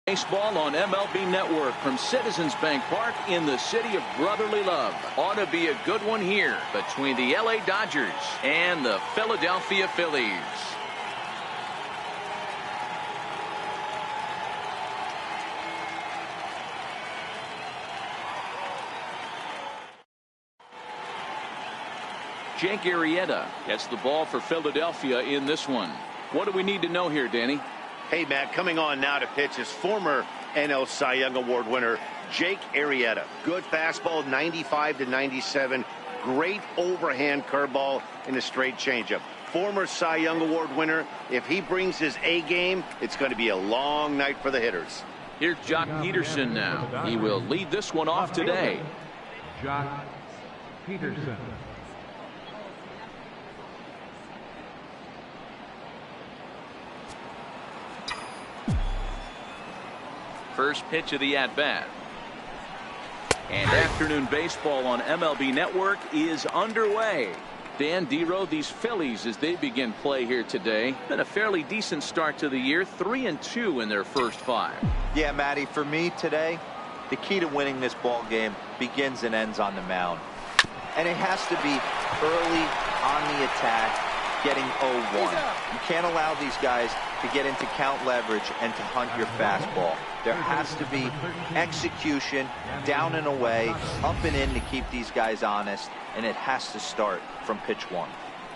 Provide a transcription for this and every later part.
Baseball on MLB Network from Citizens Bank Park in the city of brotherly love. Ought to be a good one here between the LA Dodgers and the Philadelphia Phillies. Jake Arrieta gets the ball for Philadelphia in this one. What do we need to know here, Danny? Hey, Matt, coming on now to pitch is former NL Cy Young Award winner Jake Arrieta. Good fastball, 95 to 97. Great overhand curveball and a straight changeup. Former Cy Young Award winner. If he brings his A game, it's going to be a long night for the hitters. Here's Jock Peterson now. He will lead this one off today. Jock Peterson. First pitch of the at-bat. And afternoon baseball on MLB Network is underway. Dan Dero, these Phillies, as they begin play here today, been a fairly decent start to the year, 3-2 in their first 5. Yeah, Matty, for me today, the key to winning this ball game begins and ends on the mound. And it has to be early on the attack, getting 0-1. You can't allow these guys to get into count leverage and to hunt your fastball. There has to be execution, down and away, up and in to keep these guys honest, and it has to start from pitch 1.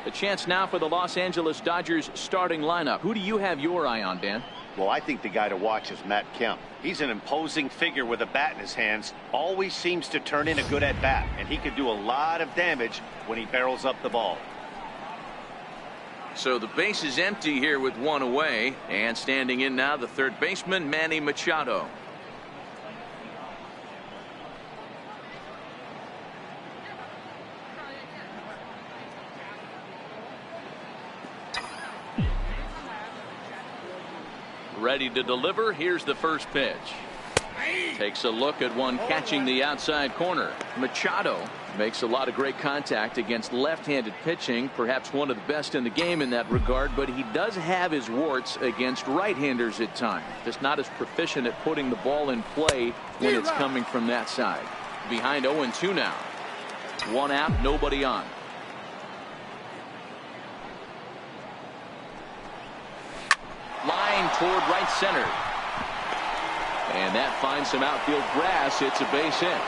A chance now for the Los Angeles Dodgers starting lineup. Who do you have your eye on, Dan? Well, I think the guy to watch is Matt Kemp. He's an imposing figure with a bat in his hands. Always seems to turn in a good at-bat, and he could do a lot of damage when he barrels up the ball. So the base is empty here with one away, and standing in now the third baseman Manny Machado. Ready to deliver. Here's the first pitch. Takes a look at one catching the outside corner. Machado makes a lot of great contact against left-handed pitching, perhaps one of the best in the game in that regard, but he does have his warts against right-handers at times. Just not as proficient at putting the ball in play when it's coming from that side. Behind 0-2 now. One out, nobody on. Line toward right center. And that finds some outfield grass. It's a base hit.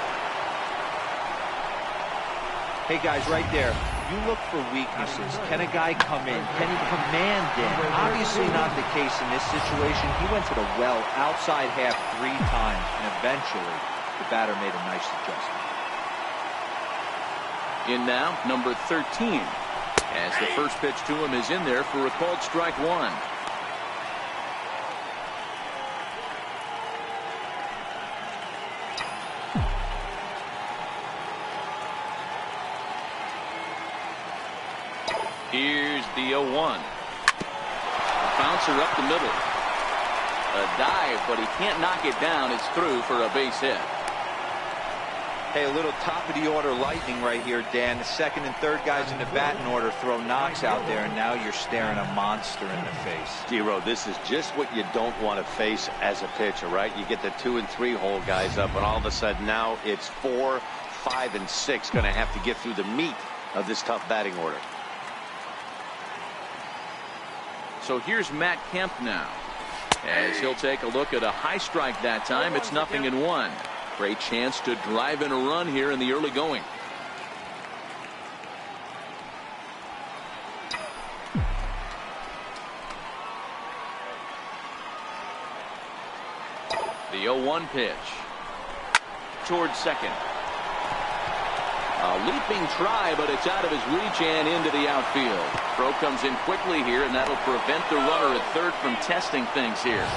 Hey, guys, right there, you look for weaknesses. Can a guy come in? Can he command in? Obviously not the case in this situation. He went to the well outside half 3 times, and eventually the batter made a nice adjustment. In now, number 13. As the first pitch to him is in there for a called strike 1. Here's the 0-1. Bouncer up the middle. A dive, but he can't knock it down. It's through for a base hit. Hey, a little top of the order lightning right here, Dan. The second and third guys in the batting order throw knocks out there, and now you're staring a monster in the face. Dero, this is just what you don't want to face as a pitcher, right? You get the 2 and 3 hole guys up, and all of a sudden now it's 4, 5, and 6 going to have to get through the meat of this tough batting order. So here's Matt Kemp now, as he'll take a look at a high strike that time. It's 0-1. Great chance to drive in a run here in the early going. The 0-1 pitch towards second. A leaping try, but it's out of his reach and into the outfield. Throw comes in quickly here, and that'll prevent the runner at third from testing things here.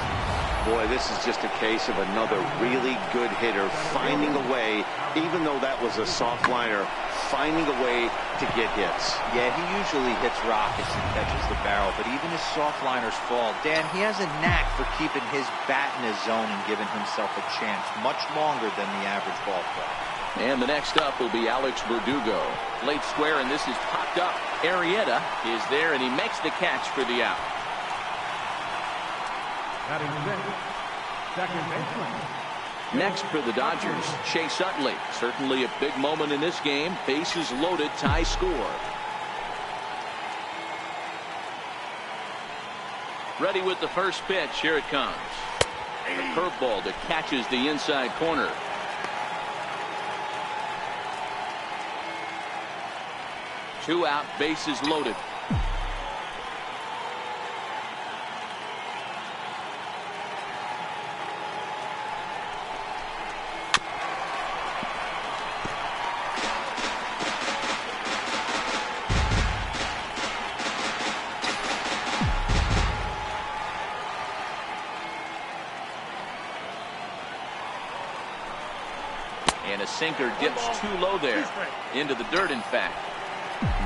Boy, this is just a case of another really good hitter finding a way, even though that was a soft liner, finding a way to get hits. Yeah, he usually hits rockets and catches the barrel, but even his soft liners fall. Dan, he has a knack for keeping his bat in his zone and giving himself a chance much longer than the average ball player. And the next up will be Alex Verdugo. Late square, and this is popped up. Arrieta is there, and he makes the catch for the out. Second baseman. Next for the Dodgers, Chase Utley. Certainly a big moment in this game. Bases loaded, tie score. Ready with the first pitch. Here it comes. The curveball that catches the inside corner. Two out, bases loaded. And a sinker dips too low there. Into the dirt, in fact.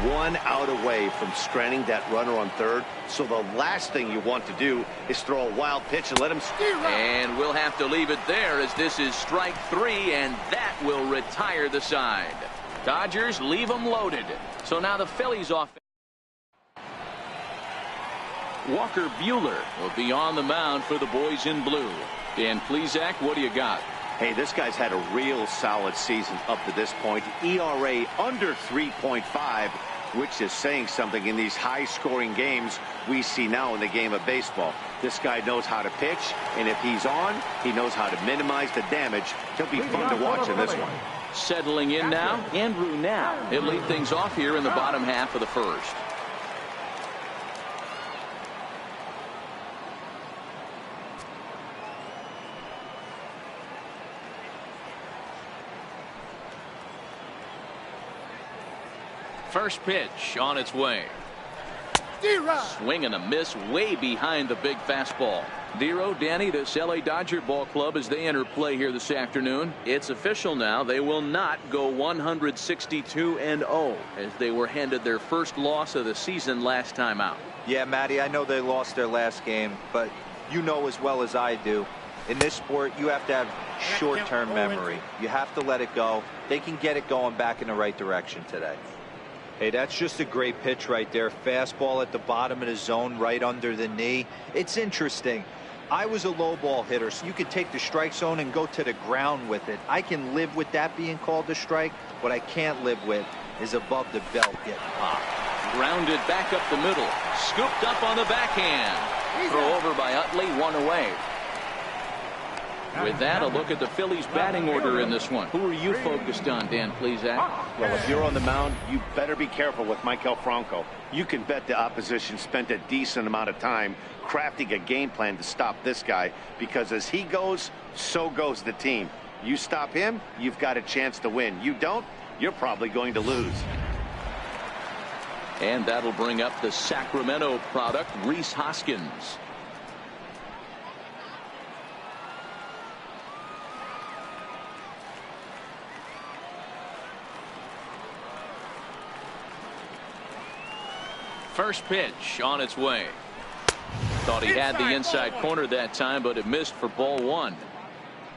One out away from stranding that runner on third. So the last thing you want to do is throw a wild pitch and let him steer. And we'll have to leave it there, as this is strike three, and that will retire the side. Dodgers leave them loaded. So now the Phillies off. Walker Buehler will be on the mound for the boys in blue. Dan Plesac, what do you got? Hey, this guy's had a real solid season up to this point. ERA under 3.5, which is saying something in these high-scoring games we see now in the game of baseball. This guy knows how to pitch, and if he's on, he knows how to minimize the damage. He'll be fun to watch in this one. Settling in now, Andrew Now. He'll lead things off here in the bottom half of the first. First pitch on its way. Swing and a miss way behind the big fastball. Dero, Danny, this LA Dodger ball club, as they enter play here this afternoon, it's official now. They will not go 162-0 as they were handed their first loss of the season last time out. Yeah, Matty, I know they lost their last game, but you know as well as I do, in this sport, you have to have short-term memory. You have to let it go. They can get it going back in the right direction today. Hey, that's just a great pitch right there. Fastball at the bottom of the zone, right under the knee. It's interesting. I was a low ball hitter, so you could take the strike zone and go to the ground with it. I can live with that being called a strike. What I can't live with is above the belt getting popped. Grounded back up the middle. Scooped up on the backhand. Throw over by Utley, one away. With that, a look at the Phillies batting order in this one. Who are you focused on, Dan Plesac? Well, if you're on the mound, you better be careful with Michael Franco. You can bet the opposition spent a decent amount of time crafting a game plan to stop this guy, because as he goes, so goes the team. You stop him, you've got a chance to win. You don't, you're probably going to lose. And that'll bring up the Sacramento product, Rhys Hoskins. First pitch on its way. Thought he had the inside corner that time, but it missed for ball one.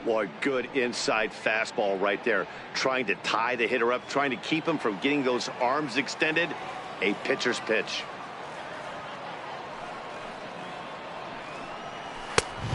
Boy, good inside fastball right there. Trying to tie the hitter up, trying to keep him from getting those arms extended. A pitcher's pitch.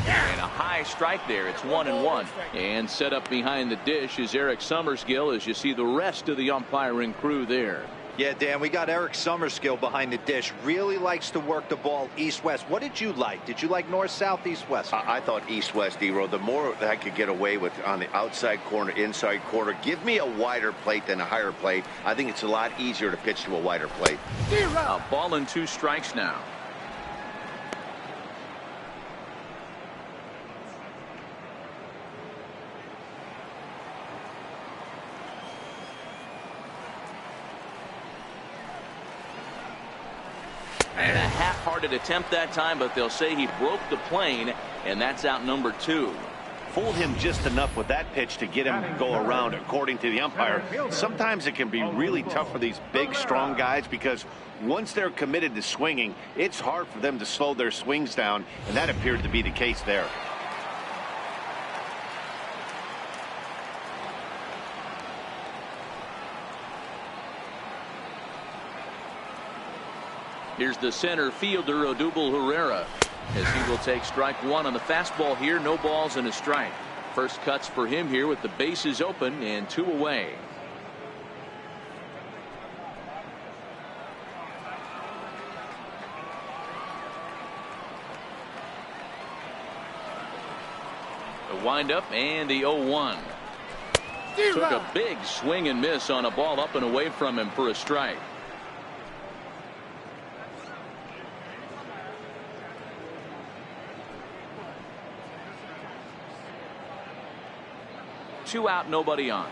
And a high strike there. It's 1-1. And set up behind the dish is Eric Summerskill, as you see the rest of the umpiring crew there. Yeah, Dan, we got Eric Summerskill behind the dish. Really likes to work the ball east-west. What did you like? Did you like north-south, east-west? I thought east-west, D-Row. The more that I could get away with on the outside corner, inside corner, give me a wider plate than a higher plate. I think it's a lot easier to pitch to a wider plate. A ball and 2 strikes now. And a half-hearted attempt that time, but they'll say he broke the plane, and that's out number 2. Fooled him just enough with that pitch to get him to go around, according to the umpire. Sometimes it can be really tough for these big, strong guys, because once they're committed to swinging, it's hard for them to slow their swings down, and that appeared to be the case there. Here's the center fielder, Odubel Herrera. as he will take strike one on the fastball here. No balls and a strike. First cuts for him here with the bases open and 2 away. The windup and the 0-1. Took a big swing and miss on a ball up and away from him for a strike. Two out, nobody on.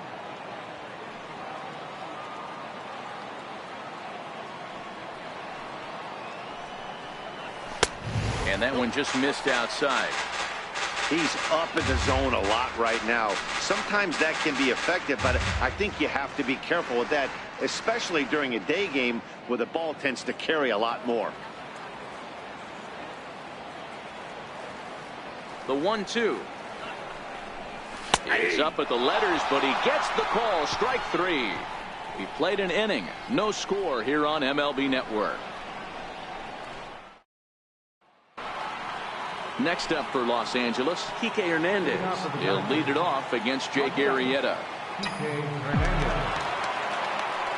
And that one just missed outside. He's up in the zone a lot right now. Sometimes that can be effective, but I think you have to be careful with that, especially during a day game where the ball tends to carry a lot more. The 1-2. He's up at the letters, but he gets the call. Strike 3. He played an inning. No score here on MLB Network. Next up for Los Angeles, Kike Hernandez. He'll lead it off against Jake Arrieta.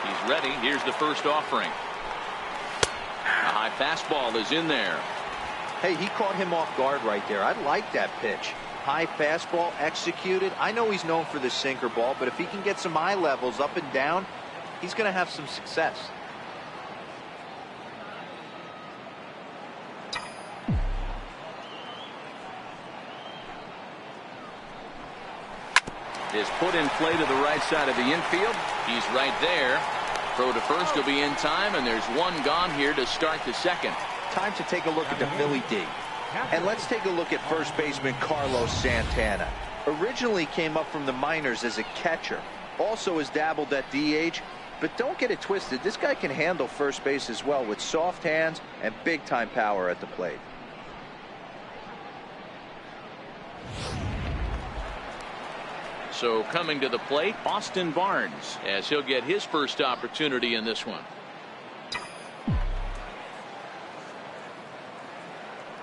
He's ready. Here's the first offering. A high fastball is in there. Hey, he caught him off guard right there. I like that pitch. High fastball executed. I know he's known for the sinker ball, but if he can get some eye levels up and down, he's going to have some success. Is put in play to the right side of the infield. He's right there. Throw to first will be in time, and there's one gone here to start the second. Time to take a look at the Philly D. And let's take a look at first baseman Carlos Santana. Originally came up from the minors as a catcher. Also has dabbled at DH. But don't get it twisted. This guy can handle first base as well with soft hands and big-time power at the plate. So coming to the plate, Austin Barnes, as he'll get his first opportunity in this one.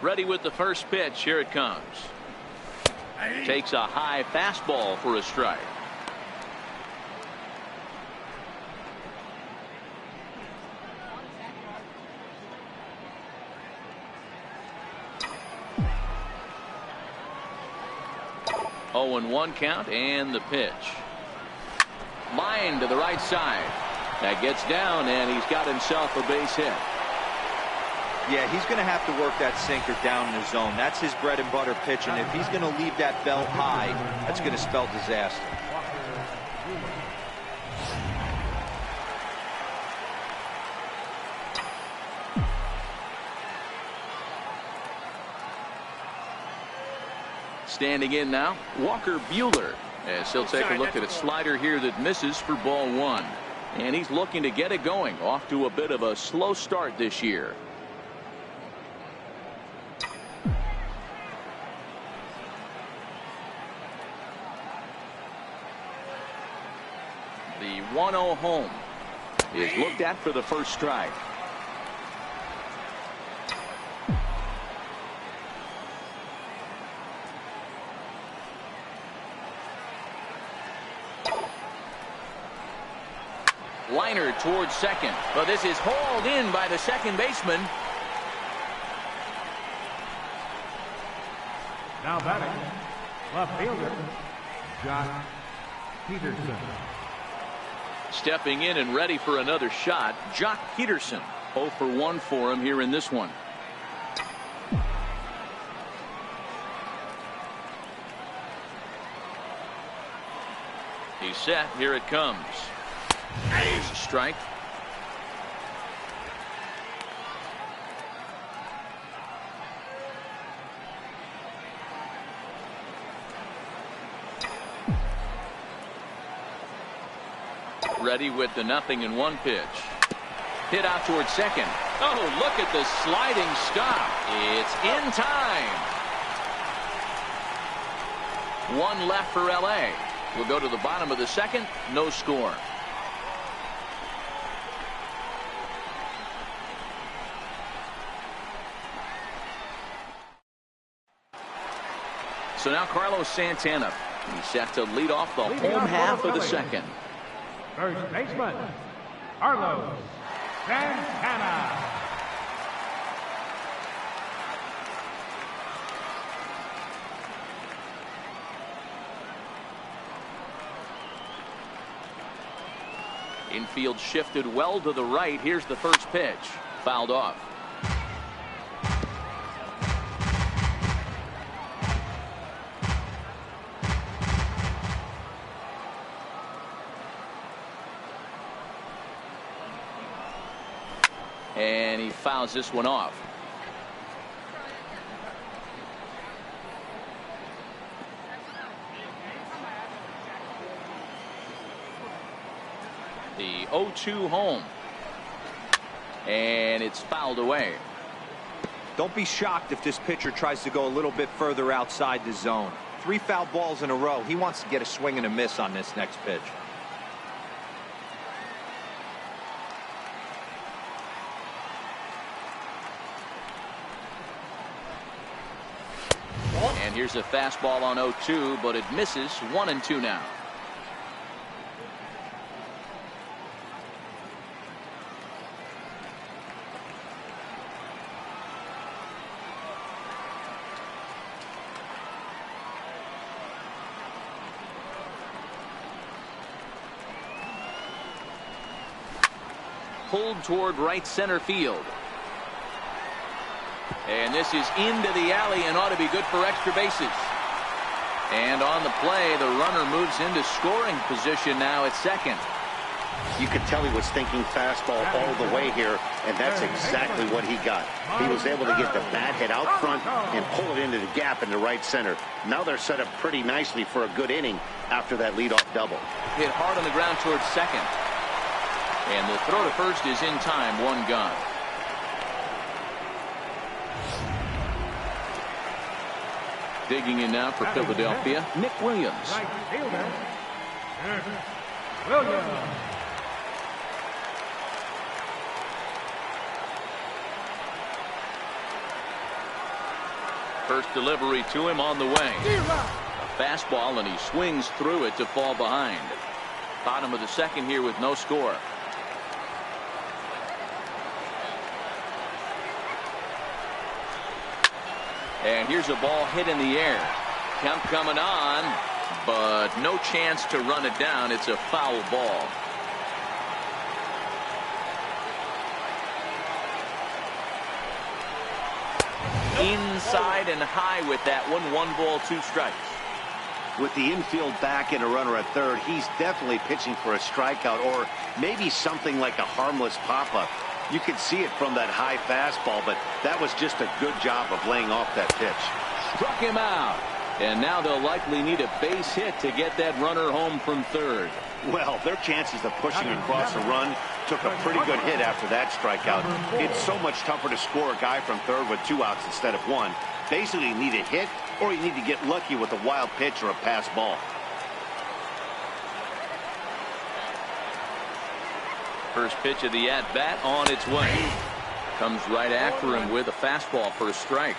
Ready with the first pitch. Here it comes. Takes a high fastball for a strike. Oh, and 1 count, and the pitch. Line to the right side. That gets down, and he's got himself a base hit. Yeah, he's going to have to work that sinker down in the zone. That's his bread and butter pitch, and if he's going to leave that belt high, that's going to spell disaster. Standing in now, Walker Buehler, as he'll take a look at a slider here that misses for ball 1. And he's looking to get it going. Off to a bit of a slow start this year. The 1-0 home is looked at for the first strike. Liner towards second, but this is hauled in by the second baseman. Now batting, left fielder, Josh Peterson. Stepping in and ready for another shot, Jock Peterson. 0 for 1 for him here in this one. He's set. Here it comes. There's a strike. Ready with the 0-1 pitch. Hit out towards second. Oh, look at the sliding stop. It's in time. 1 left for LA. We'll go to the bottom of the second. No score. So now Carlos Santana. He's set to lead off the home half of the second. First baseman, Carlos Santana. Infield shifted well to the right. Here's the first pitch. Fouled off. And he fouls this one off. The 0-2 home. And it's fouled away. Don't be shocked if this pitcher tries to go a little bit further outside the zone. 3 foul balls in a row. He wants to get a swing and a miss on this next pitch. And here's a fastball on 0-2, but it misses. 1-2 now. Pulled toward right center field. And this is into the alley and ought to be good for extra bases. And on the play, the runner moves into scoring position now at second. You could tell he was thinking fastball all the way here, and that's exactly what he got. He was able to get the bat hit out front and pull it into the gap into right center. Now they're set up pretty nicely for a good inning after that leadoff double. Hit hard on the ground towards second. And the throw to first is in time. 1 gone. Digging in now for Philadelphia, Nick Williams. Right fielder, Williams. First delivery to him on the way. A fastball, and he swings through it to fall behind. Bottom of the second here with no score. And here's a ball hit in the air. Count coming on, but no chance to run it down. It's a foul ball. Inside and high with that one. 1 ball, 2 strikes. With the infield back and a runner at third, he's definitely pitching for a strikeout or maybe something like a harmless pop-up. You could see it from that high fastball, but that was just a good job of laying off that pitch. Struck him out. And now they'll likely need a base hit to get that runner home from third. Well, their chances of pushing across a run took a pretty good hit after that strikeout. It's so much tougher to score a guy from third with 2 outs instead of 1. Basically, you need a hit or you need to get lucky with a wild pitch or a pass ball. First pitch of the at-bat on its way. Comes right after him with a fastball for a strike.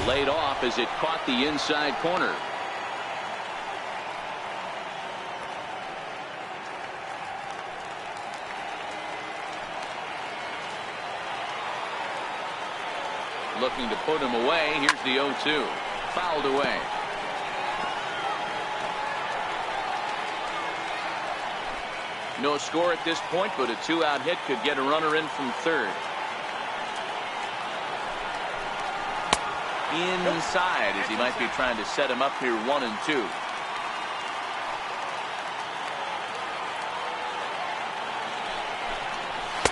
Laid off as it caught the inside corner. Looking to put him away. Here's the 0-2. Fouled away. No score at this point, but a 2-out hit could get a runner in from third. Inside as he might be trying to set him up here. 1-2.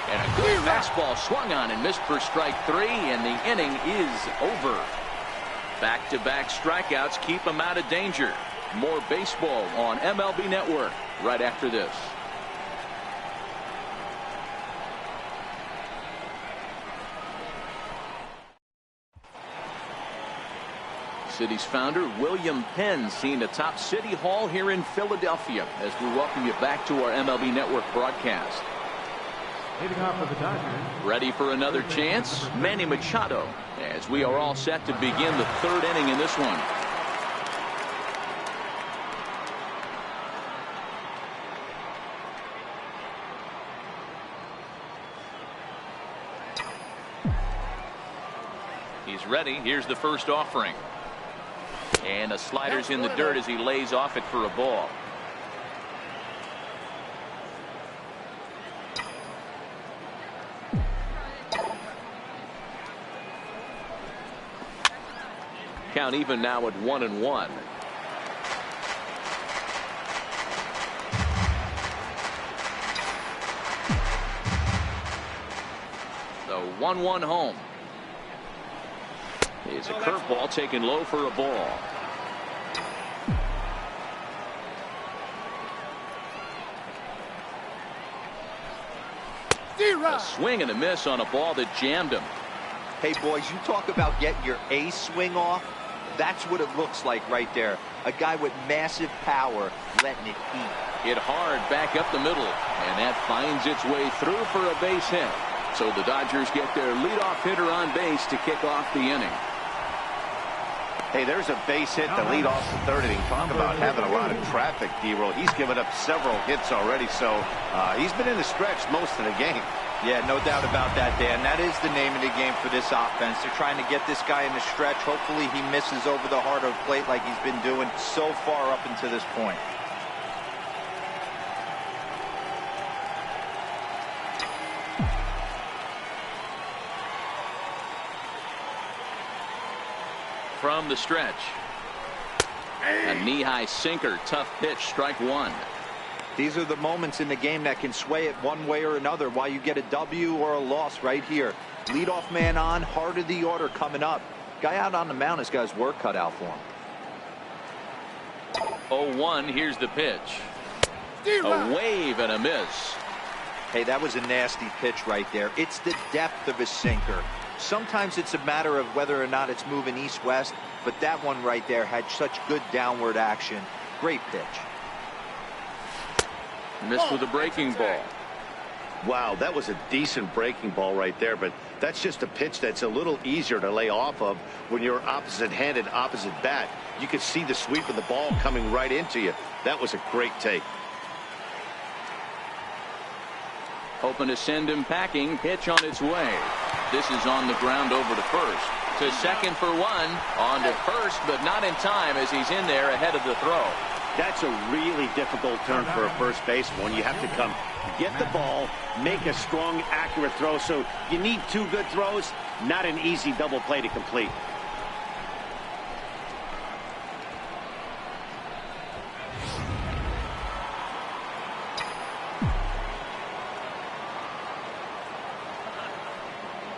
And a good fastball swung on and missed for strike 3, and the inning is over. Back-to-back strikeouts keep him out of danger. More baseball on MLB Network right after this. city's founder, William Penn, seen atop City Hall here in Philadelphia, as we welcome you back to our MLB Network broadcast. Leading off for the Dodgers. Ready for another chance? Manny Machado, as we are all set to begin the third inning in this one. He's ready. Here's the first offering. And a slider's in the dirt as he lays off it for a ball. Count even now at 1-1. The 1-1 home. It's a curveball taken low for a ball. A swing and a miss on a ball that jammed him. Hey, boys, you talk about getting your A swing off. That's what it looks like right there. A guy with massive power letting it eat. Hit hard back up the middle, and that finds its way through for a base hit. So the Dodgers get their leadoff hitter on base to kick off the inning. Hey, there's a base hit to lead off the third inning. Talk about having a lot of traffic, D-Roll. He's given up several hits already, so he's been in the stretch most of the game. Yeah, no doubt about that, Dan. That is the name of the game for this offense. They're trying to get this guy in the stretch. Hopefully he misses over the heart of the plate like he's been doing so far up until this point. From the stretch, a knee-high sinker, tough pitch, strike one. These are the moments in the game that can sway it one way or another, why you get a W or a loss right here. Leadoff man on, heart of the order coming up. Guy out on the mound has got his work cut out for him. 0-1, here's the pitch. A wave and a miss. Hey, that was a nasty pitch right there. It's the depth of his sinker. Sometimes it's a matter of whether or not it's moving east-west, but that one right there had such good downward action. Great pitch. Missed with a breaking ball. Wow, that was a decent breaking ball right there, but that's just a pitch that's a little easier to lay off of when you're opposite-handed, opposite bat. You could see the sweep of the ball coming right into you. That was a great take. Hoping to send him packing. Pitch on its way. This is on the ground over to first. To second for one. On to first, but not in time as he's in there ahead of the throw. That's a really difficult turn for a first baseman. You have to come get the ball, make a strong, accurate throw. So you need two good throws, not an easy double play to complete.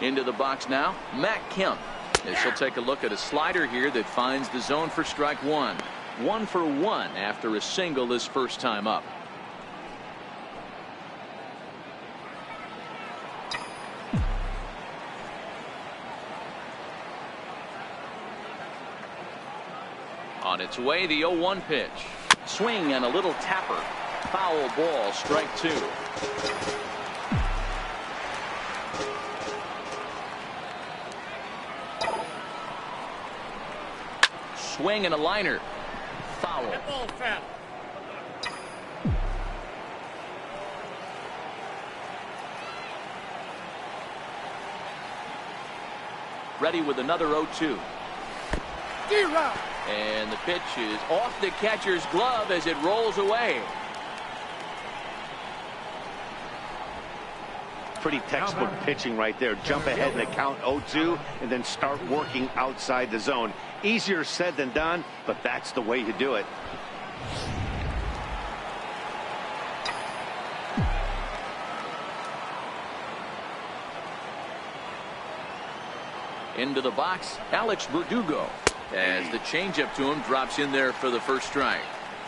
Into the box now, Matt Kemp. As he'll take a look at a slider here that finds the zone for strike one. 1 for 1 after a single his first time up. On its way, the 0-1 pitch. Swing and a little tapper. Foul ball, strike two. Swing and a liner. Foul. Ready with another 0-2. And the pitch is off the catcher's glove as it rolls away. Pretty textbook pitching right there. Jump ahead in the count 0-2 and then start working outside the zone. Easier said than done, but that's the way you do it. Into the box, Alex Verdugo. As the changeup to him drops in there for the first strike.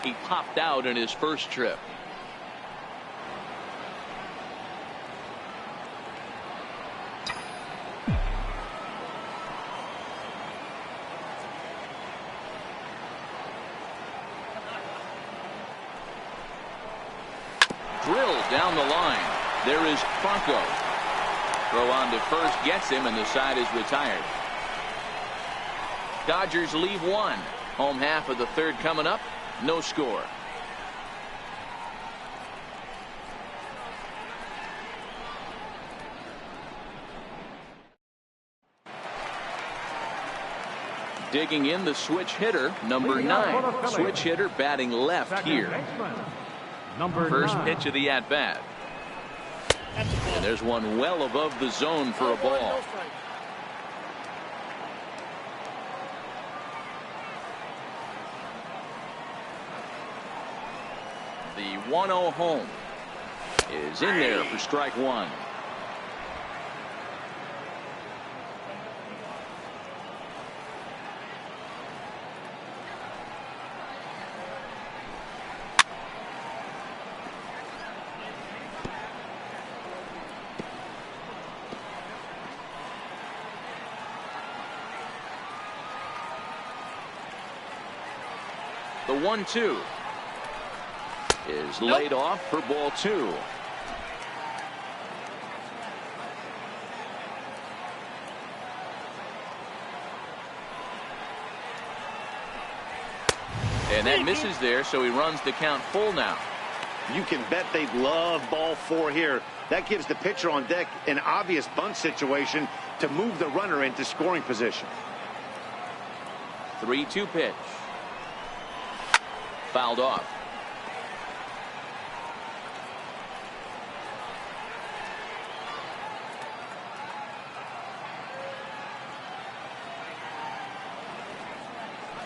He popped out in his first trip. drilled down the line. There is Franco. Throw on to first gets him, and the side is retired. Dodgers leave one. Home half of the third coming up. No score. Digging in the switch hitter, number 9. Switch hitter batting left here. First pitch of the at-bat. And there's one well above the zone for a ball. The 1-0 home is in there for strike one. The 1-2 is laid off for ball 2. And that misses there, so he runs the count full now. You can bet they love ball 4 here. That gives the pitcher on deck an obvious bunt situation to move the runner into scoring position. 3-2 pitch. Fouled off.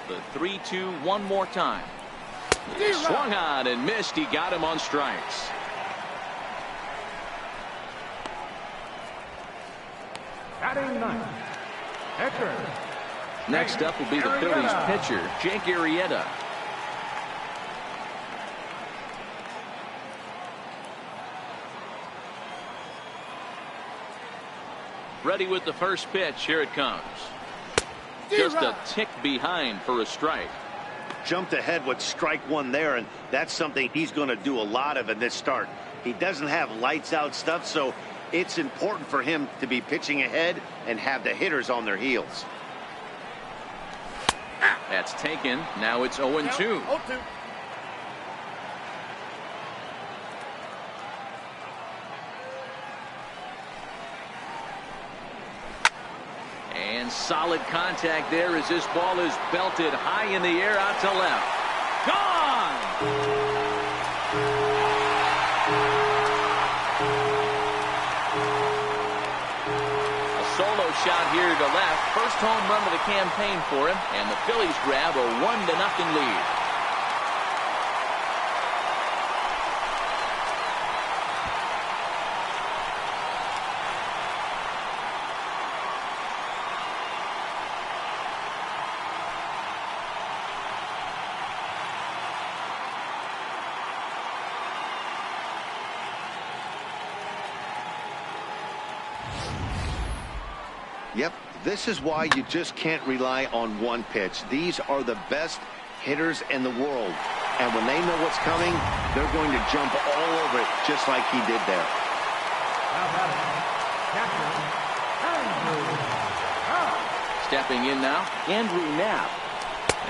The 3-2 one more time. He swung on and missed. He got him on strikes. Batting 9. Hector. Next up will be the Phillies pitcher, Jake Arrieta. Ready with the first pitch. Here it comes. Just a tick behind for a strike. Jumped ahead with strike one there, and that's something he's going to do a lot of in this start. He doesn't have lights out stuff, so it's important for him to be pitching ahead and have the hitters on their heels. That's taken. Now it's 0-2. And solid contact there as this ball is belted high in the air out to left. Gone! A solo shot here to left. First home run of the campaign for him, and the Phillies grab a 1-0 lead. Yep, this is why you just can't rely on one pitch. These are the best hitters in the world. And when they know what's coming, they're going to jump all over it just like he did there. Stepping in now, Andrew Knapp.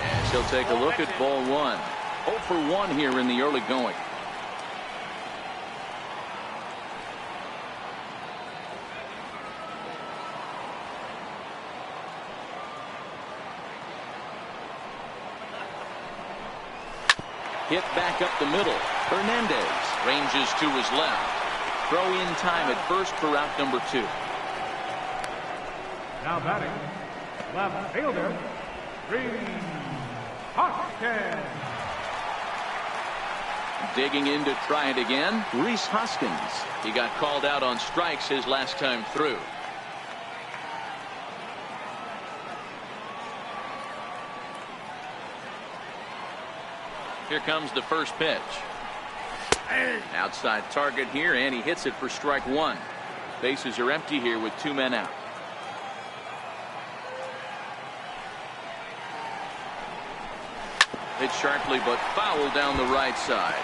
And she'll take a look at ball 1. 0 for 1 here in the early going. Hit back up the middle. Hernandez ranges to his left. Throw in time at first for out number 2. Now batting, left fielder, Hoskins. Digging in to try it again, Rhys Hoskins. He got called out on strikes his last time through. Here comes the first pitch. Outside target here, and he hits it for strike 1. Bases are empty here with 2 men out. Hit sharply but foul down the right side.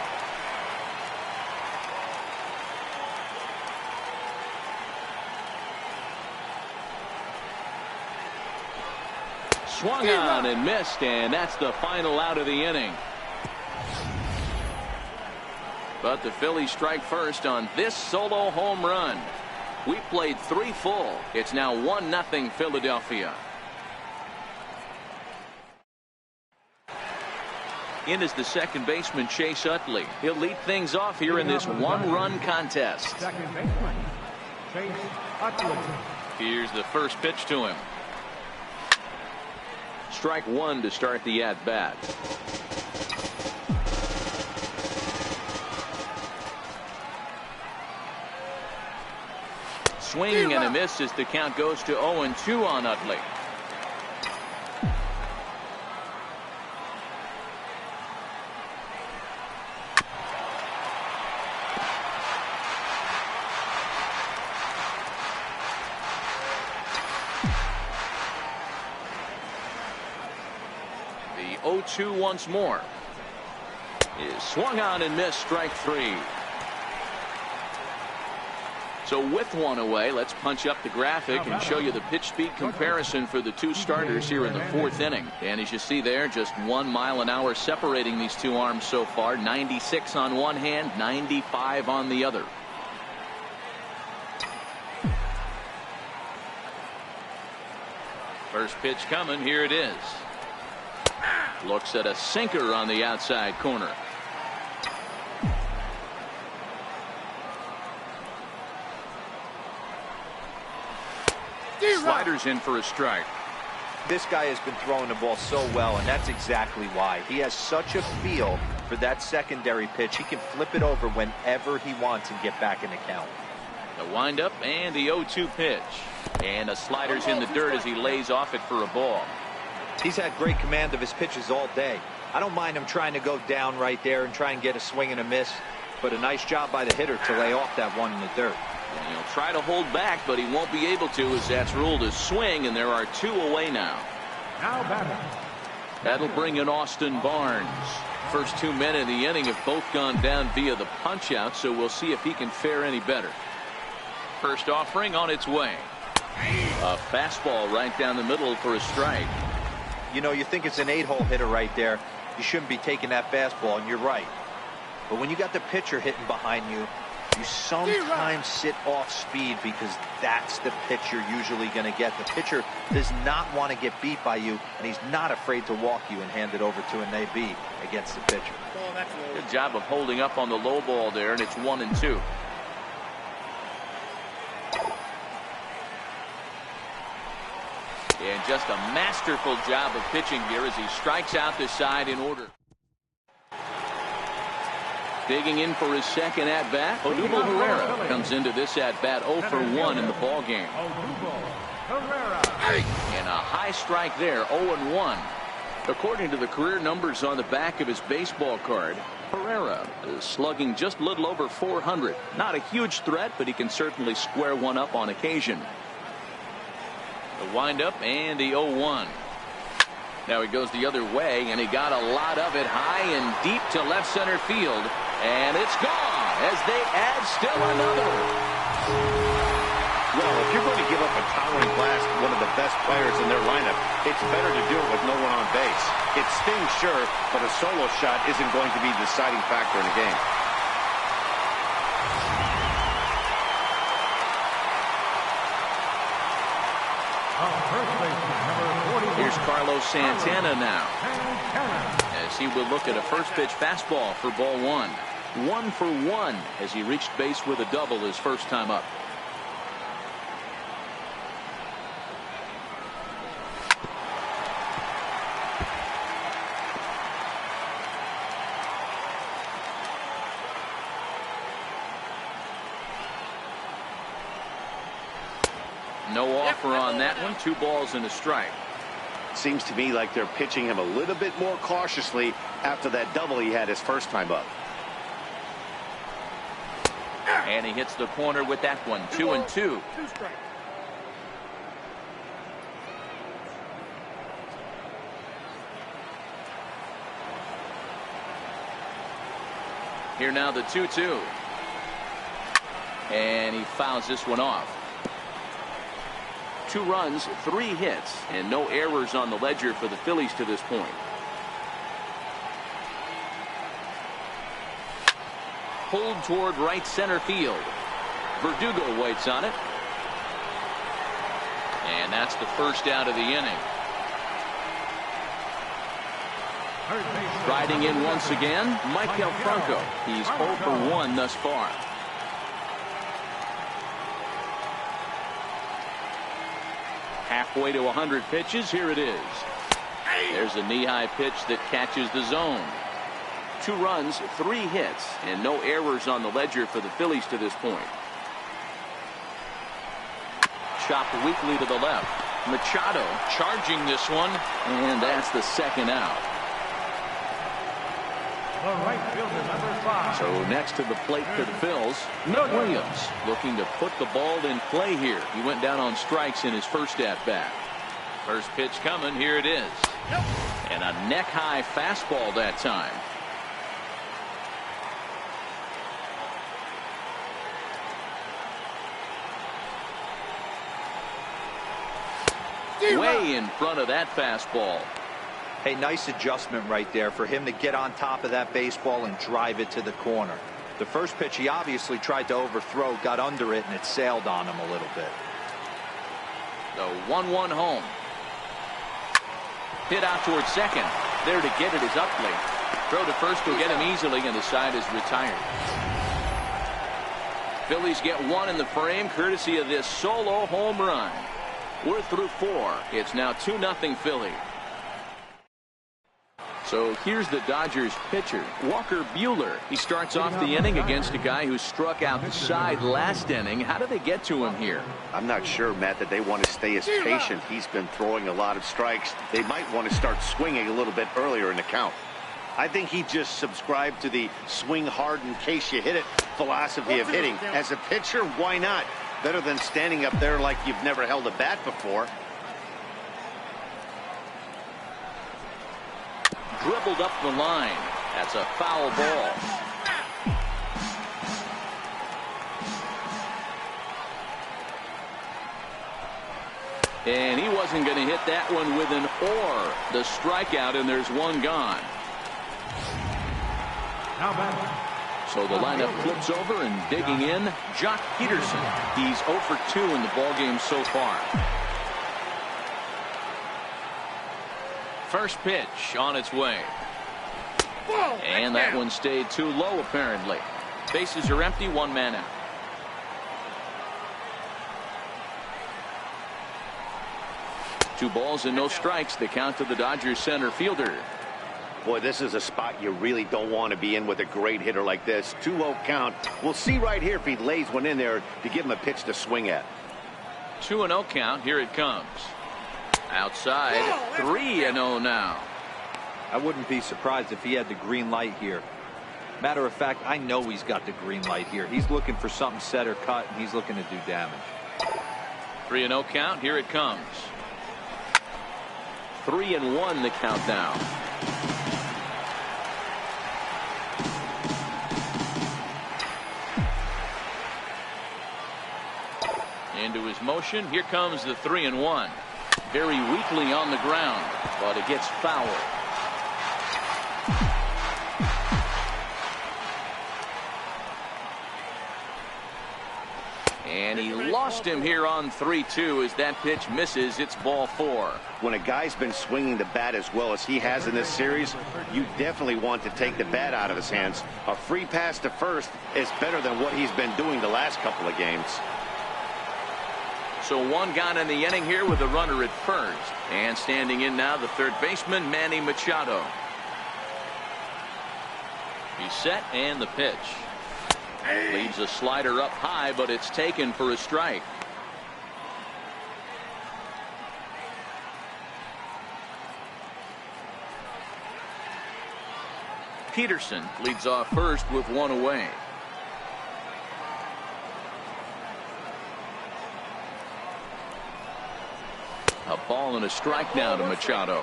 Swung on and missed, and that's the final out of the inning. But the Phillies strike first on this solo home run. We played 3 full. It's now 1-0 Philadelphia. In is the second baseman, Chase Utley. He'll lead things off here in this one-run contest. Second baseman, Chase Utley. Here's the first pitch to him. Strike one to start the at-bat. Swing and a miss as the count goes to 0-2 on Utley. The 0-2 once more. Is swung on and missed, strike three. So with one away, let's punch up the graphic and show you the pitch speed comparison for the two starters here in the fourth inning. And as you see there, just 1 mile an hour separating these two arms so far. 96 on one hand, 95 on the other. First pitch coming. Here it is. Looks at a sinker on the outside corner. Sliders in for a strike. This guy has been throwing the ball so well, and that's exactly why. He has such a feel for that secondary pitch. He can flip it over whenever he wants and get back in the count. The windup and the 0-2 pitch. And the sliders in the dirt as he lays off it for a ball. He's had great command of his pitches all day. I don't mind him trying to go down right there and try and get a swing and a miss, but a nice job by the hitter to lay off that one in the dirt. And he'll try to hold back, but he won't be able to, as that's ruled a swing, and there are 2 away now. Now batting. That'll bring in Austin Barnes. First 2 men in the inning have both gone down via the punch out, so we'll see if he can fare any better. First offering on its way. A fastball right down the middle for a strike. You know, you think it's an 8-hole hitter right there. You shouldn't be taking that fastball, and you're right. But when you got the pitcher hitting behind you, you sometimes sit off speed because that's the pitch you're usually going to get. The pitcher does not want to get beat by you, and he's not afraid to walk you and hand it over to an AB against the pitcher. Good job of holding up on the low ball there, and it's 1-2. And just a masterful job of pitching here as he strikes out the side in order. Digging in for his second at-bat, Odubel Herrera comes into this at-bat 0 for 1 in the ball game. And a high strike there, 0-1. According to the career numbers on the back of his baseball card, Herrera is slugging just a little over 400. Not a huge threat, but he can certainly square one up on occasion. The windup and the 0-1. Now he goes the other way, and he got a lot of it high and deep to left center field. And it's gone as they add still another. Well, if you're going to give up a towering blast to one of the best players in their lineup, it's better to do it with no one on base. It stings, sure, but a solo shot isn't going to be the deciding factor in a game. Here's Carlos Santana now, as he will look at a first pitch fastball for ball 1. 1 for 1 as he reached base with a double his first time up. No offer on that one. 2 balls and a strike. Seems to me like they're pitching him a little bit more cautiously after that double he had his first time up. And he hits the corner with that one. 2-2. Here now the 2-2. And he fouls this one off. 2 runs, 3 hits, and no errors on the ledger for the Phillies to this point. Pulled toward right center field. Verdugo waits on it. And that's the first out of the inning. Riding in once again, Michael Franco. He's 0 for 1 thus far. Halfway to 100 pitches. Here it is. There's a knee-high pitch that catches the zone. 2 runs, 3 hits, and no errors on the ledger for the Phillies to this point. Chopped weakly to the left. Machado charging this one, and that's the second out. The right fielder, number 5. So next to the plate for the Phils, Nick Williams looking to put the ball in play here. He went down on strikes in his first at-bat. First pitch coming. Here it is. And a neck-high fastball that time. Way in front of that fastball. Hey, nice adjustment right there for him to get on top of that baseball and drive it to the corner. The first pitch he obviously tried to overthrow, got under it, and it sailed on him a little bit. The 1-1 home. Hit out towards second. There to get it is Upley. Throw to first will get him easily, and the side is retired. Phillies get 1 in the frame courtesy of this solo home run. We're through 4. It's now 2-0 Philly. So here's the Dodgers pitcher, Walker Buehler. He starts off the inning against a guy who struck out the side last inning. How do they get to him here? I'm not sure, Matt, that they want to stay as patient. He's been throwing a lot of strikes. They might want to start swinging a little bit earlier in the count. I think he just subscribed to the swing hard in case you hit it philosophy of hitting. As a pitcher, why not? Better than standing up there like you've never held a bat before. Dribbled up the line. That's a foul ball. And he wasn't going to hit that one with an or. The strikeout, and there's one gone. Now batting. So the lineup flips over and digging in, Jock Peterson. He's 0 for 2 in the ballgame so far. First pitch on its way. And that one stayed too low apparently. Bases are empty, 1 man out. Two balls and no strikes. The count to the Dodgers center fielder. Boy, this is a spot you really don't want to be in with a great hitter like this. 2-0 count. We'll see right here if he lays one in there to give him a pitch to swing at. 2-0 count. Here it comes. Outside. 3-0 now. I wouldn't be surprised if he had the green light here. Matter of fact, I know he's got the green light here. He's looking for something set or cut, and he's looking to do damage. 3-0 count. Here it comes. 3-1 the count now. Into his motion. Here comes the 3-1. Very weakly on the ground, but it gets foul. And he lost him here on 3-2 as that pitch misses. It's ball 4. When a guy's been swinging the bat as well as he has in this series, you definitely want to take the bat out of his hands. A free pass to first is better than what he's been doing the last couple of games. So one gone in the inning here with a runner at first. And standing in now, the third baseman, Manny Machado. He's set, and the pitch. Leaves a slider up high, but it's taken for a strike. Peterson leads off first with 1 away. A ball and a strike now to Machado.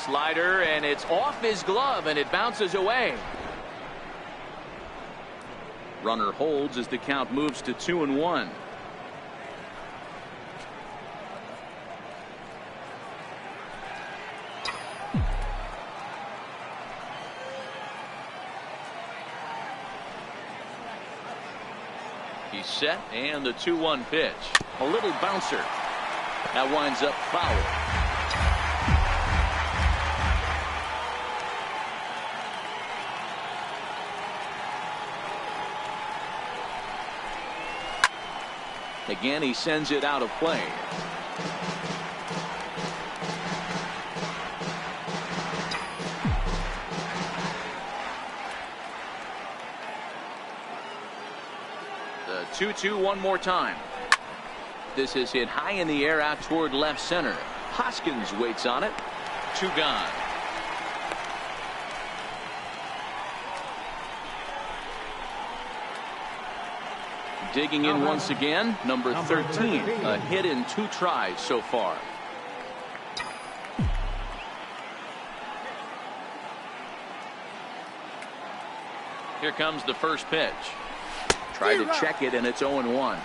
Slider, and it's off his glove, and it bounces away. Runner holds as the count moves to 2-1. He's set, and the 2-1 pitch. A little bouncer. That winds up foul. Again, he sends it out of play. The 2-2 one more time. This is hit high in the air out toward left center. Hoskins waits on it. 2 gone. Digging in once again, number 13. A hit in 2 tries so far. Here comes the first pitch. Tried to check it, and it's 0-1.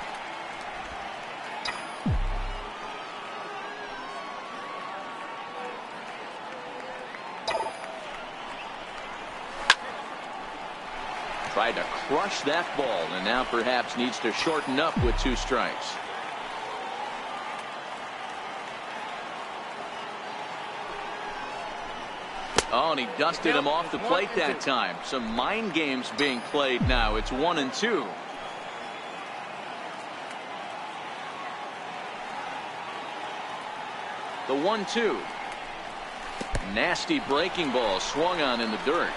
Tried to crush that ball, and now perhaps needs to shorten up with 2 strikes. Oh, and he dusted him off the plate that time. Some mind games being played now. It's 1-2. The 1-2. Nasty breaking ball swung on in the dirt.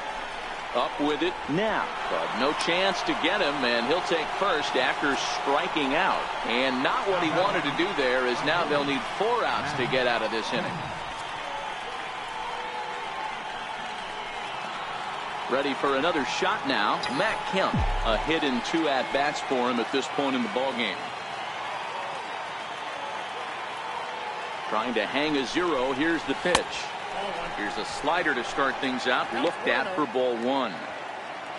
Up with it now, but no chance to get him, and he'll take first after striking out. And not what he wanted to do there, as now they'll need 4 outs to get out of this inning. Ready for another shot now. Matt Kemp, a hit in 2 at-bats for him at this point in the ballgame. Trying to hang a 0. Here's the pitch. Here's a slider to start things out. Looked at for ball 1.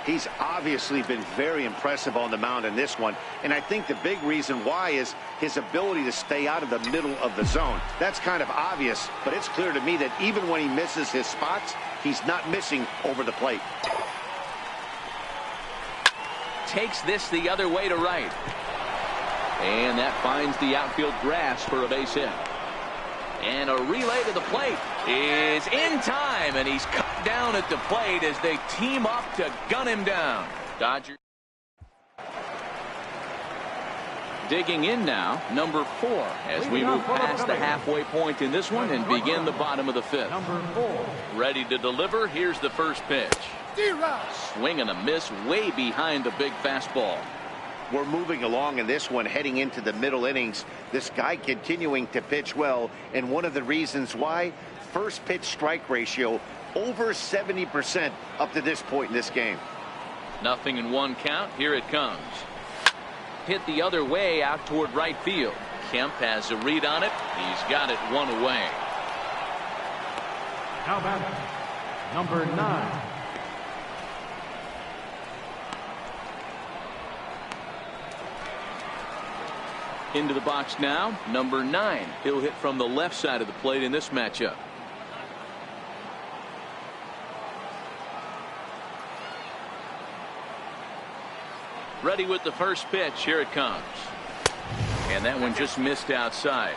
He's obviously been very impressive on the mound in this one, and I think the big reason why is his ability to stay out of the middle of the zone. That's kind of obvious, but it's clear to me that even when he misses his spots, he's not missing over the plate. Takes this the other way to right. And that finds the outfield grass for a base hit. And a relay to the plate is in time, and he's cut down at the plate as they team up to gun him down. Dodgers digging in now, number 4, as we move past the halfway point in this one and begin the bottom of the 5th. Number 4. Ready to deliver. Here's the first pitch. Swing and a miss way behind the big fastball. We're moving along in this one, heading into the middle innings. This guy continuing to pitch well, and one of the reasons why, first pitch strike ratio over 70% up to this point in this game. Nothing in 1 count. Here it comes. Hit the other way out toward right field. Kemp has a read on it. He's got it 1 away. How about number 9? Into the box now, number 9. He'll hit from the left side of the plate in this matchup. Ready with the first pitch. Here it comes. And that one just missed outside.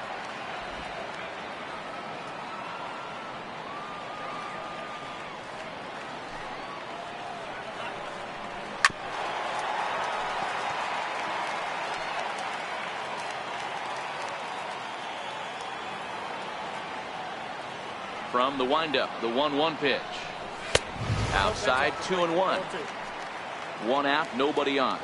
From the windup, the 1-1 pitch. Outside, 2-1. 1 out, nobody on.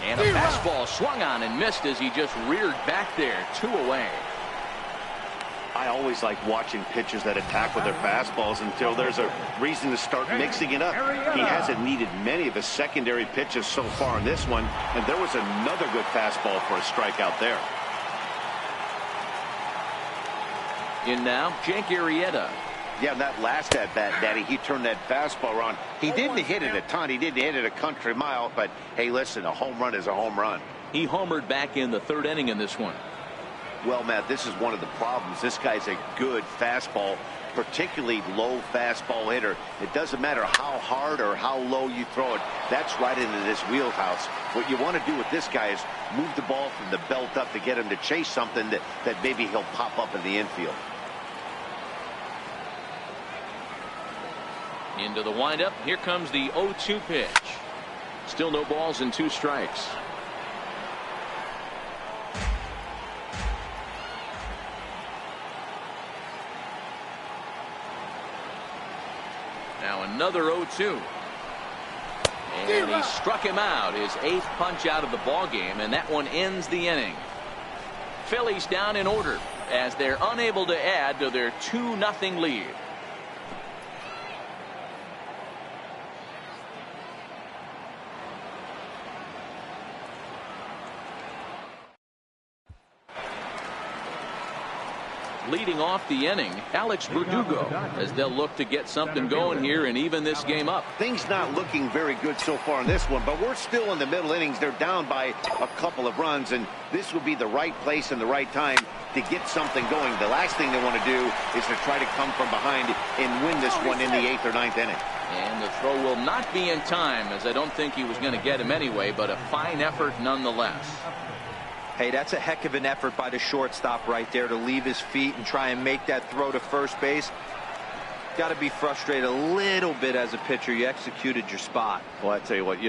And a fastball swung on and missed as he just reared back there. 2 away. I always like watching pitchers that attack with their fastballs until there's a reason to start mixing it up. He hasn't needed many of his secondary pitches so far in this one, and there was another good fastball for a strikeout there. In now, Jake Arrieta. Yeah, that last at-bat, Daddy, he turned that fastball around. He didn't hit it a ton. He didn't hit it a country mile, but hey, listen, a home run is a home run. He homered back in the 3rd inning in this one. Well, Matt, this is one of the problems. This guy's a good fastball, particularly low fastball hitter. It doesn't matter how hard or how low you throw it. That's right into this wheelhouse. What you want to do with this guy is move the ball from the belt up to get him to chase something that maybe he'll pop up in the infield. Into the windup. Here comes the 0-2 pitch. Still no balls and 2 strikes. Now another 0-2. And he struck him out. His 8th punch out of the ball game, and that one ends the inning. Phillies down in order as they're unable to add to their 2-0 lead. Leading off the inning, Alex Verdugo, as they'll look to get something going here and even this game up. Things not looking very good so far in this one, but we're still in the middle innings. They're down by a couple of runs, and this would be the right place and the right time to get something going. The last thing they want to do is to try to come from behind and win this one in the 8th or 9th inning. And the throw will not be in time, as I don't think he was going to get him anyway, but a fine effort nonetheless. Hey, that's a heck of an effort by the shortstop right there to leave his feet and try and make that throw to first base. Got to be frustrated a little bit as a pitcher. You executed your spot. Well, I tell you what,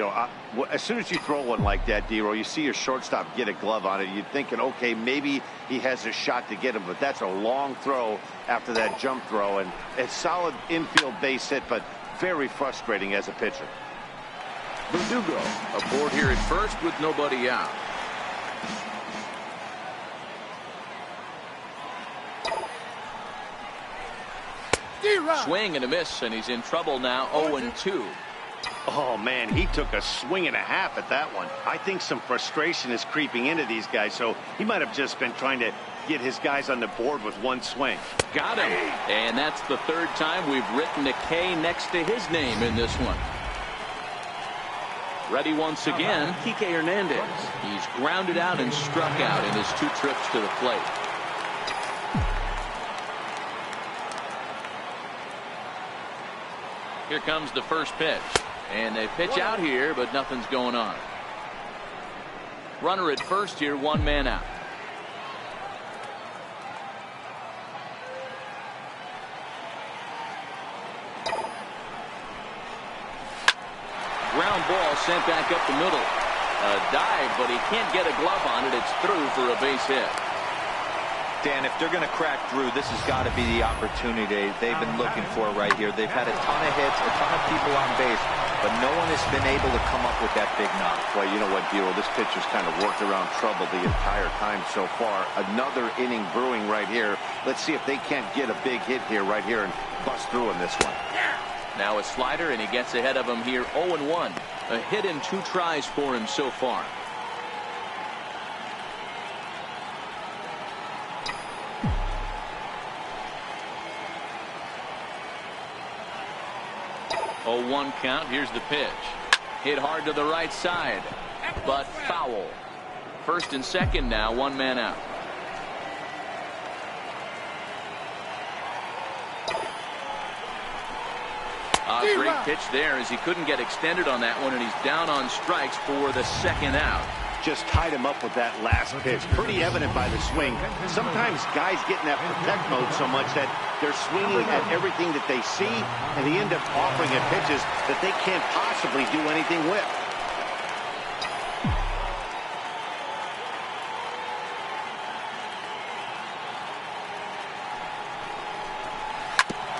as soon as you throw one like that, D-Roll, you see your shortstop get a glove on it. You're thinking, okay, maybe he has a shot to get him, but that's a long throw after that jump throw, and a solid infield base hit, but very frustrating as a pitcher. Verdugo aboard here at first with nobody out. Swing and a miss, and he's in trouble now. 0-2. Oh, man, he took a swing and a half at that one. I think some frustration is creeping into these guys, so he might have just been trying to get his guys on the board with one swing. Got him. And that's the 3rd time we've written a K next to his name in this one. Ready once again, Kike Hernandez. He's grounded out and struck out in his 2 trips to the plate. Here comes the first pitch. And they pitch out here, but nothing's going on. Runner at first here, 1 man out. Ground ball sent back up the middle. A dive, but he can't get a glove on it. It's through for a base hit. Dan, if they're going to crack through, this has got to be the opportunity they've been looking for right here. They've had a ton of hits, a ton of people on base, but no one has been able to come up with that big knock. Well, you know what, Dero, this pitcher's kind of worked around trouble the entire time so far. Another inning brewing right here. Let's see if they can't get a big hit here right here and bust through in this one. Now a slider, and he gets ahead of him here. 0-1. A hit in 2 tries for him so far. Oh, 1 count. Here's the pitch. Hit hard to the right side, but foul. First and second now, 1 man out. A great pitch there as he couldn't get extended on that one, and he's down on strikes for the 2nd out. Just tied him up with that last pitch. Pretty evident by the swing. Sometimes guys get in that protect mode so much that they're swinging at everything that they see, and they end up offering at pitches that they can't possibly do anything with.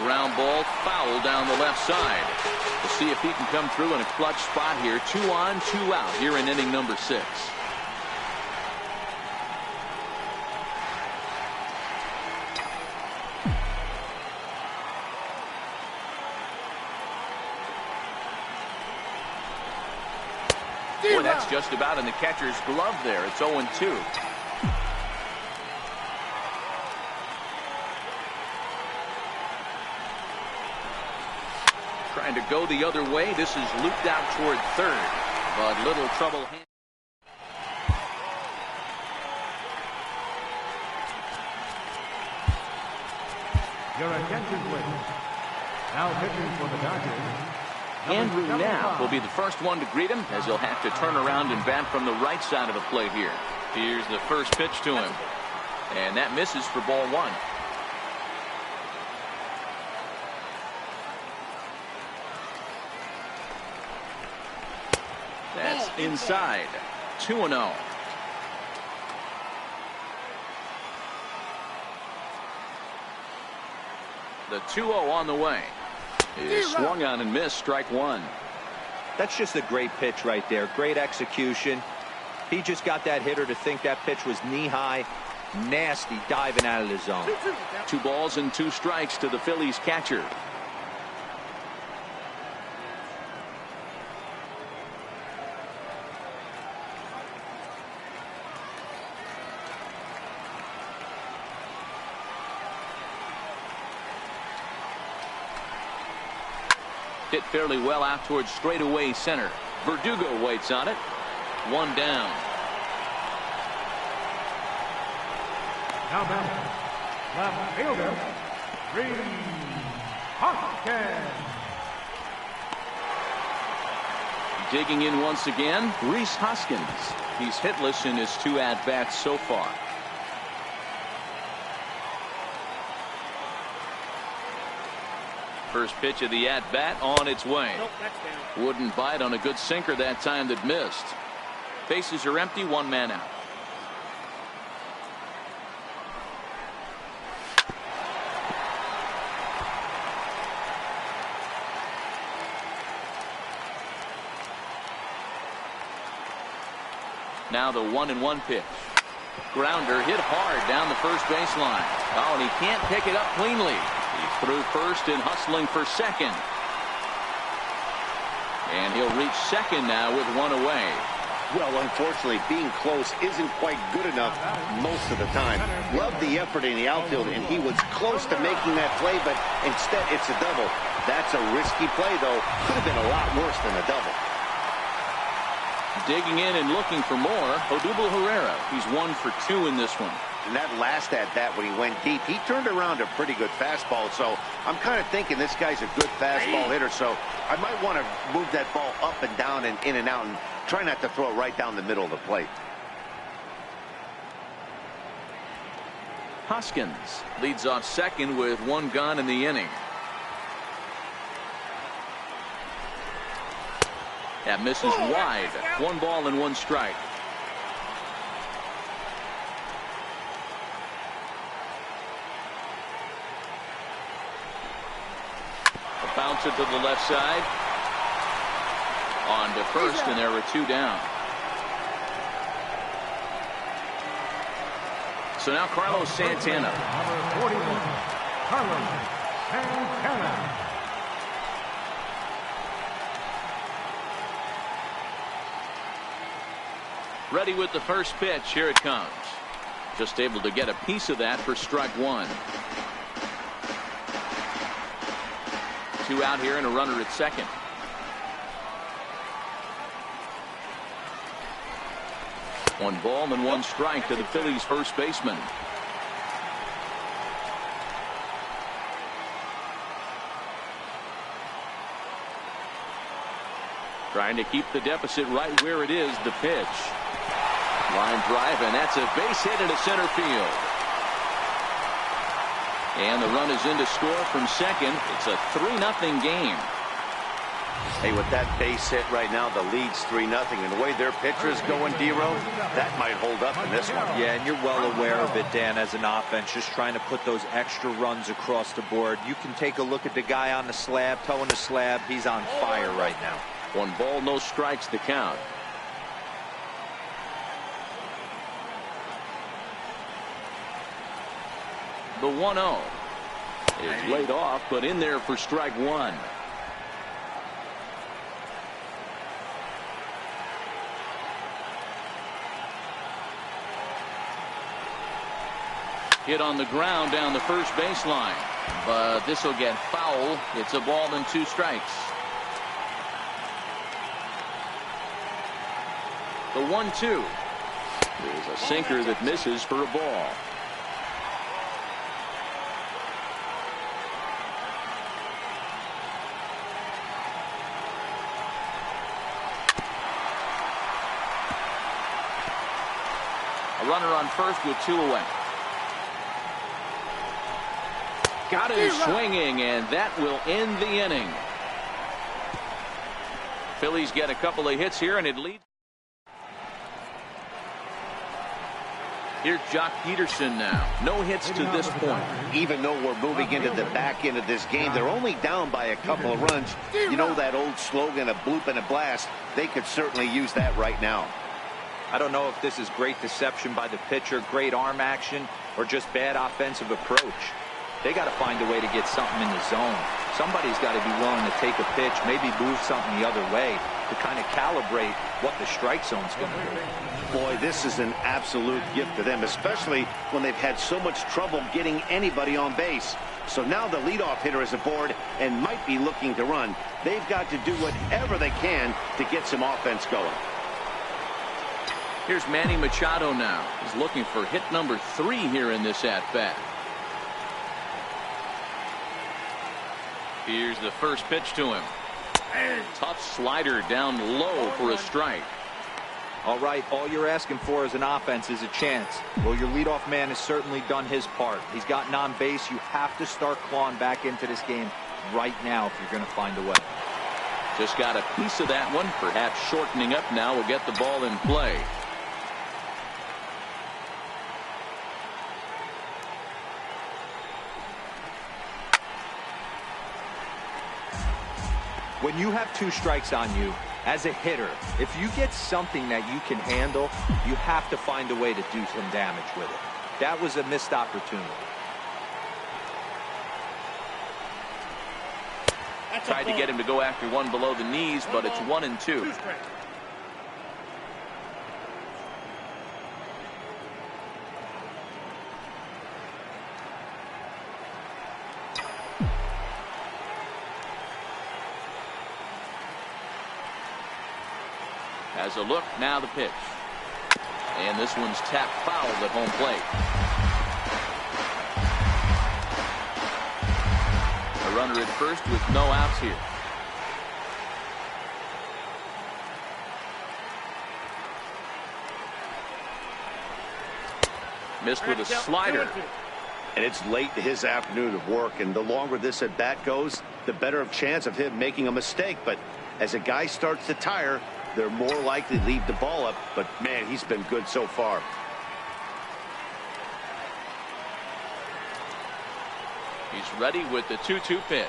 ground ball foul down the left side. We'll see if he can come through in a clutch spot here. 2 on, 2 out here in inning number 6. Boy, that's just about in the catcher's glove there. It's 0-2. Trying to go the other way. This is looped out toward third, but little trouble. Your attention, please. Now pitching for the Dodgers, Andrew Knapp will be the first one to greet him, as he'll have to turn around and bat from the right side of the plate here. Here's the first pitch to him, and that misses for ball 1. That's inside. 2-0. The 2-0 on the way. Is swung on and missed. Strike 1. That's just a great pitch right there. Great execution. He just got that hitter to think that pitch was knee-high. Nasty diving out of the zone. 2 balls and 2 strikes to the Phillies catcher. Hit fairly well out towards straightaway center. Verdugo waits on it. 1 down. now batting, left fielder, Hoskins. Digging in once again, Rhys Hoskins. He's hitless in his 2 at-bats so far. First pitch of the at-bat on its way. Nope, that's down. Wouldn't bite on a good sinker that time that missed. Bases are empty, 1 man out. Now the 1-1 pitch. Grounder hit hard down the first baseline. Oh, and he can't pick it up cleanly. He's through first and hustling for second. And he'll reach second now with 1 away. Well, unfortunately, being close isn't quite good enough most of the time. Love the effort in the outfield, and he was close to making that play, but instead it's a double. That's a risky play, though. Could have been a lot worse than a double. Digging in and looking for more, Odubel Herrera. He's 1 for 2 in this one. And that last at-bat when he went deep, he turned around a pretty good fastball. So I'm kind of thinking this guy's a good fastball hitter. So I might want to move that ball up and down and in and out and try not to throw it right down the middle of the plate. Hoskins leads off second with 1 gone in the inning. That misses wide. 1 ball and 1 strike. A bouncer to the left side. On to first, and there were 2 down. So now Carlos Santana. Number 41, Carlos Santana. Ready with the first pitch. Here it comes. Just able to get a piece of that for strike 1. 2 out here and a runner at second. One ball and 1 strike to the Phillies first baseman. Trying to keep the deficit right where it is. The pitch. Line drive, and that's a base hit into center field. And the run is in to score from second. It's a 3-0 game. Hey, with that base hit right now, the lead's 3-0. And the way their pitcher is going, D-Row, that might hold up in this one. Yeah, and you're well aware of it, Dan, as an offense, just trying to put those extra runs across the board. You can take a look at the guy on the slab, towing the slab. He's on fire right now. 1 ball, no strikes to count. The 1-0 is laid off, but in there for strike 1. Hit on the ground down the first baseline, but this will get foul. It's a ball and 2 strikes. The 1-2 is a sinker that misses for a ball. A runner on first with 2 away. Got him swinging, and that will end the inning. Phillies get a couple of hits here, and it leads. Here's Jock Peterson now. No hits to this point. Even though we're moving into the back end of this game, they're only down by a couple of runs. You know that old slogan, a bloop and a blast? They could certainly use that right now. I don't know if this is great deception by the pitcher, great arm action, or just bad offensive approach. They got to find a way to get something in the zone. Somebody's got to be willing to take a pitch, maybe move something the other way to kind of calibrate what the strike zone's going to be. Boy, this is an absolute gift to them, especially when they've had so much trouble getting anybody on base. So now the leadoff hitter is aboard and might be looking to run. They've got to do whatever they can to get some offense going. Here's Manny Machado now. He's looking for hit number 3 here in this at-bat. Here's the first pitch to him. Tough slider down low for a strike. All right, all you're asking for as an offense is a chance. Well, your leadoff man has certainly done his part. He's gotten on base. You have to start clawing back into this game right now if you're going to find a way. Just got a piece of that one. Perhaps shortening up now will get the ball in play. When you have 2 strikes on you, as a hitter, if you get something that you can handle, you have to find a way to do some damage with it. That was a missed opportunity. Tried to get him to go after one below the knees, but it's 1-2. Has a look, now the pitch. And this one's tapped foul at home plate. A runner at first with no outs here. Missed with a slider. And it's late in his afternoon of work, and the longer this at bat goes, the better of chance of him making a mistake. But as a guy starts to tire, they're more likely to leave the ball up. But man, he's been good so far. He's ready with the 2-2 pitch.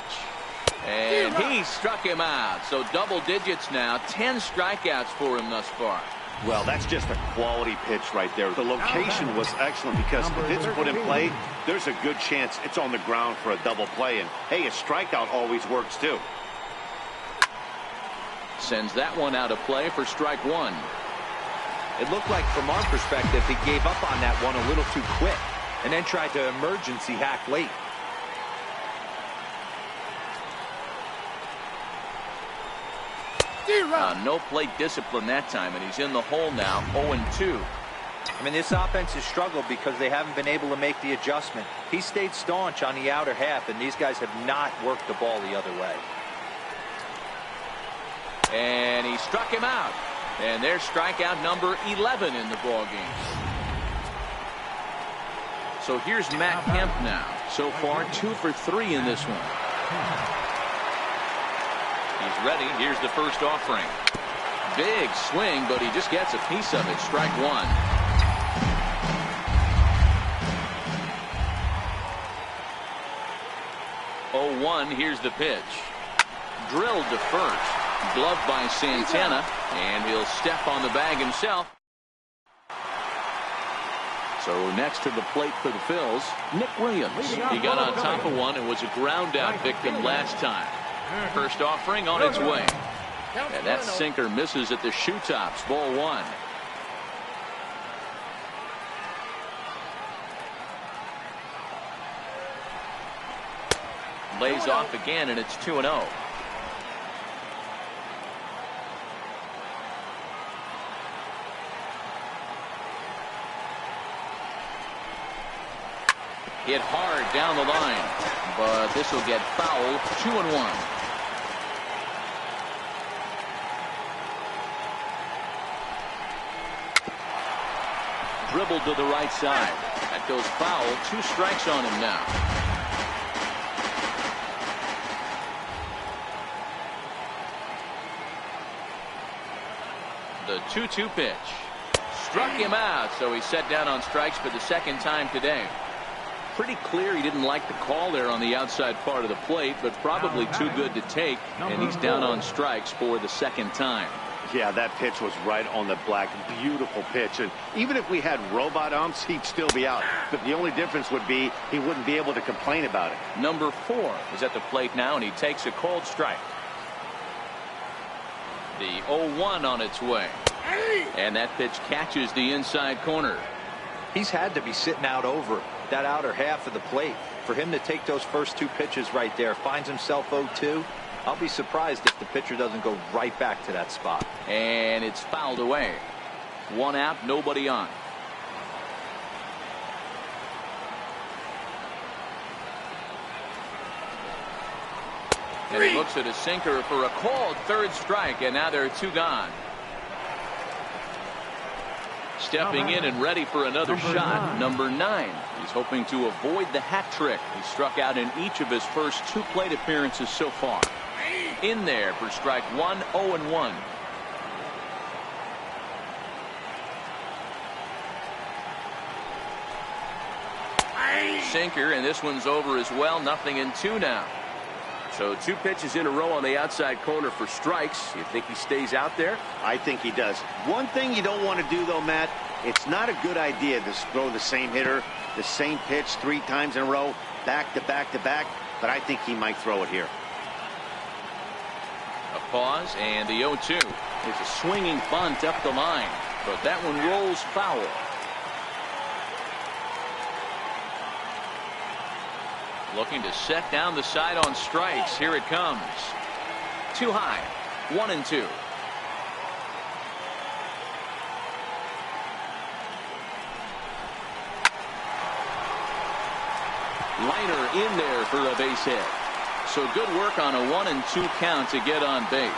And he struck him out. So double digits now. 10 strikeouts for him thus far. Well, that's just a quality pitch right there. The location was excellent because if it's put in play, there's a good chance it's on the ground for a double play. And hey, a strikeout always works too. Sends that one out of play for strike 1. It looked like from our perspective he gave up on that one a little too quick and then tried to emergency hack late. No plate discipline that time, and he's in the hole now. 0-2. I mean, this offense has struggled because they haven't been able to make the adjustment. He stayed staunch on the outer half, and these guys have not worked the ball the other way. And he struck him out. And there's strikeout number 11 in the ball game. So here's Matt Kemp now. So far 2 for 3 in this one. He's ready. Here's the first offering. Big swing, but he just gets a piece of it. Strike one. 0-1. Here's the pitch. Drilled to first. Gloved by Santana, and he'll step on the bag himself. So next to the plate for the Phillies, Nick Williams. He got on top of one and was a ground out victim last time. First offering on its way. And that sinker misses at the shoe tops. Ball one. Lays off again, and it's 2-0. Hit hard down the line, but this will get foul. 2-1. Dribbled to the right side. That goes foul. 2 strikes on him now. The 2-2 pitch. Struck him out, so he's set down on strikes for the second time today. Pretty clear he didn't like the call there on the outside part of the plate, but probably too good to take, and he's down on strikes for the second time. Yeah, that pitch was right on the black. Beautiful pitch. And even if we had robot umps, he'd still be out. But the only difference would be he wouldn't be able to complain about it. Number 4 is at the plate now, and he takes a cold strike. The 0-1 on its way. And that pitch catches the inside corner. He's had to be sitting out over that outer half of the plate. For him to take those first 2 pitches right there, finds himself 0-2. I'll be surprised if the pitcher doesn't go right back to that spot. And it's fouled away. 1 out, nobody on. And he looks at a sinker for a called 3rd strike, and now there are 2 gone. Stepping in and ready for another shot, number 9. He's hoping to avoid the hat trick. He struck out in each of his first 2 plate appearances so far. In there for strike 1, 0-1. Sinker, and this one's over as well. 0-2 now. So 2 pitches in a row on the outside corner for strikes. You think he stays out there? I think he does. One thing you don't want to do, though, Matt, it's not a good idea to throw the same hitter, the same pitch 3 times in a row, back to back to back, but I think he might throw it here. A pause, and the 0-2. It's a swinging bunt up the line, but that one rolls foul. Looking to set down the side on strikes. Here it comes. Too high. 1-2. Liner in there for a base hit. So good work on a 1-2 count to get on base.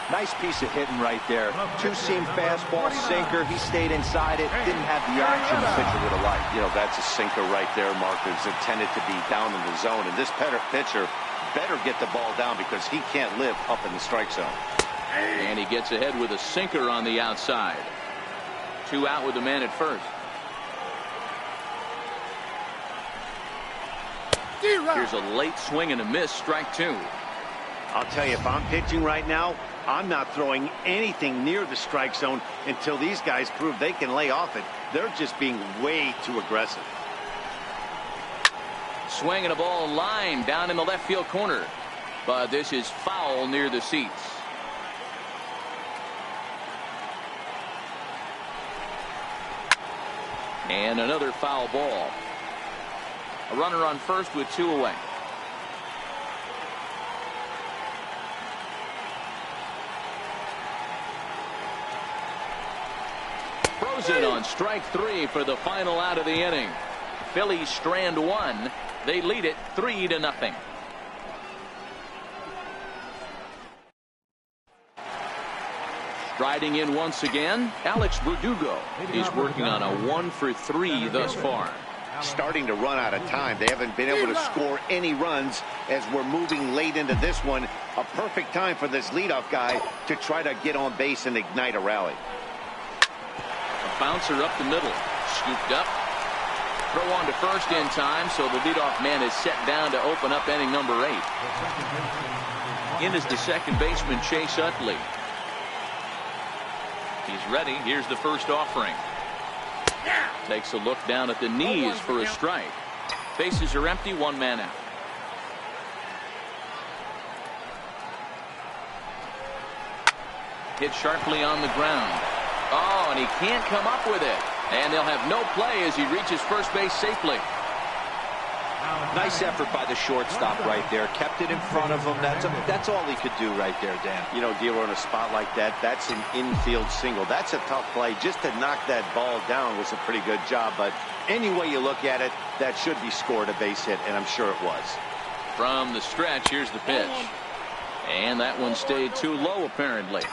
Nice piece of hitting right there. 2-seam fastball, sinker. He stayed inside it. Didn't have the action the pitcher would have liked. You know, that's a sinker right there, Mark. It's intended to be down in the zone. And this pitcher better get the ball down because he can't live up in the strike zone. And he gets ahead with a sinker on the outside. 2 out with the man at first. Here's a late swing and a miss. Strike 2. I'll tell you, if I'm pitching right now, I'm not throwing anything near the strike zone until these guys prove they can lay off it. They're just being way too aggressive. Swinging a ball line down in the left field corner. But this is foul near the seats. And another foul ball. A runner on first with 2 away. Frozen on strike 3 for the final out of the inning. Phillies strand 1. They lead it 3-0. Striding in once again, Alex Verdugo. He's working on a 1 for 3 thus far. starting to run out of time. They haven't been able to score any runs as we're moving late into this one. A perfect time for this leadoff guy to try to get on base and ignite a rally. A bouncer up the middle. Scooped up. Throw on to first in time, so the leadoff man is set down to open up inning number 8. In is the second baseman, Chase Utley. He's ready. Here's the first offering. Takes a look down at the knees for a strike. Bases are empty, 1 man out. Hit sharply on the ground. Oh, and he can't come up with it. And they'll have no play as he reaches first base safely. Nice effort by the shortstop right there. Kept it in front of him. That's all he could do right there, Dan. You know, dealer in a spot like that, that's an infield single. That's a tough play. Just to knock that ball down was a pretty good job. But any way you look at it, that should be scored a base hit, and I'm sure it was. From the stretch, here's the pitch. And that one stayed too low, apparently.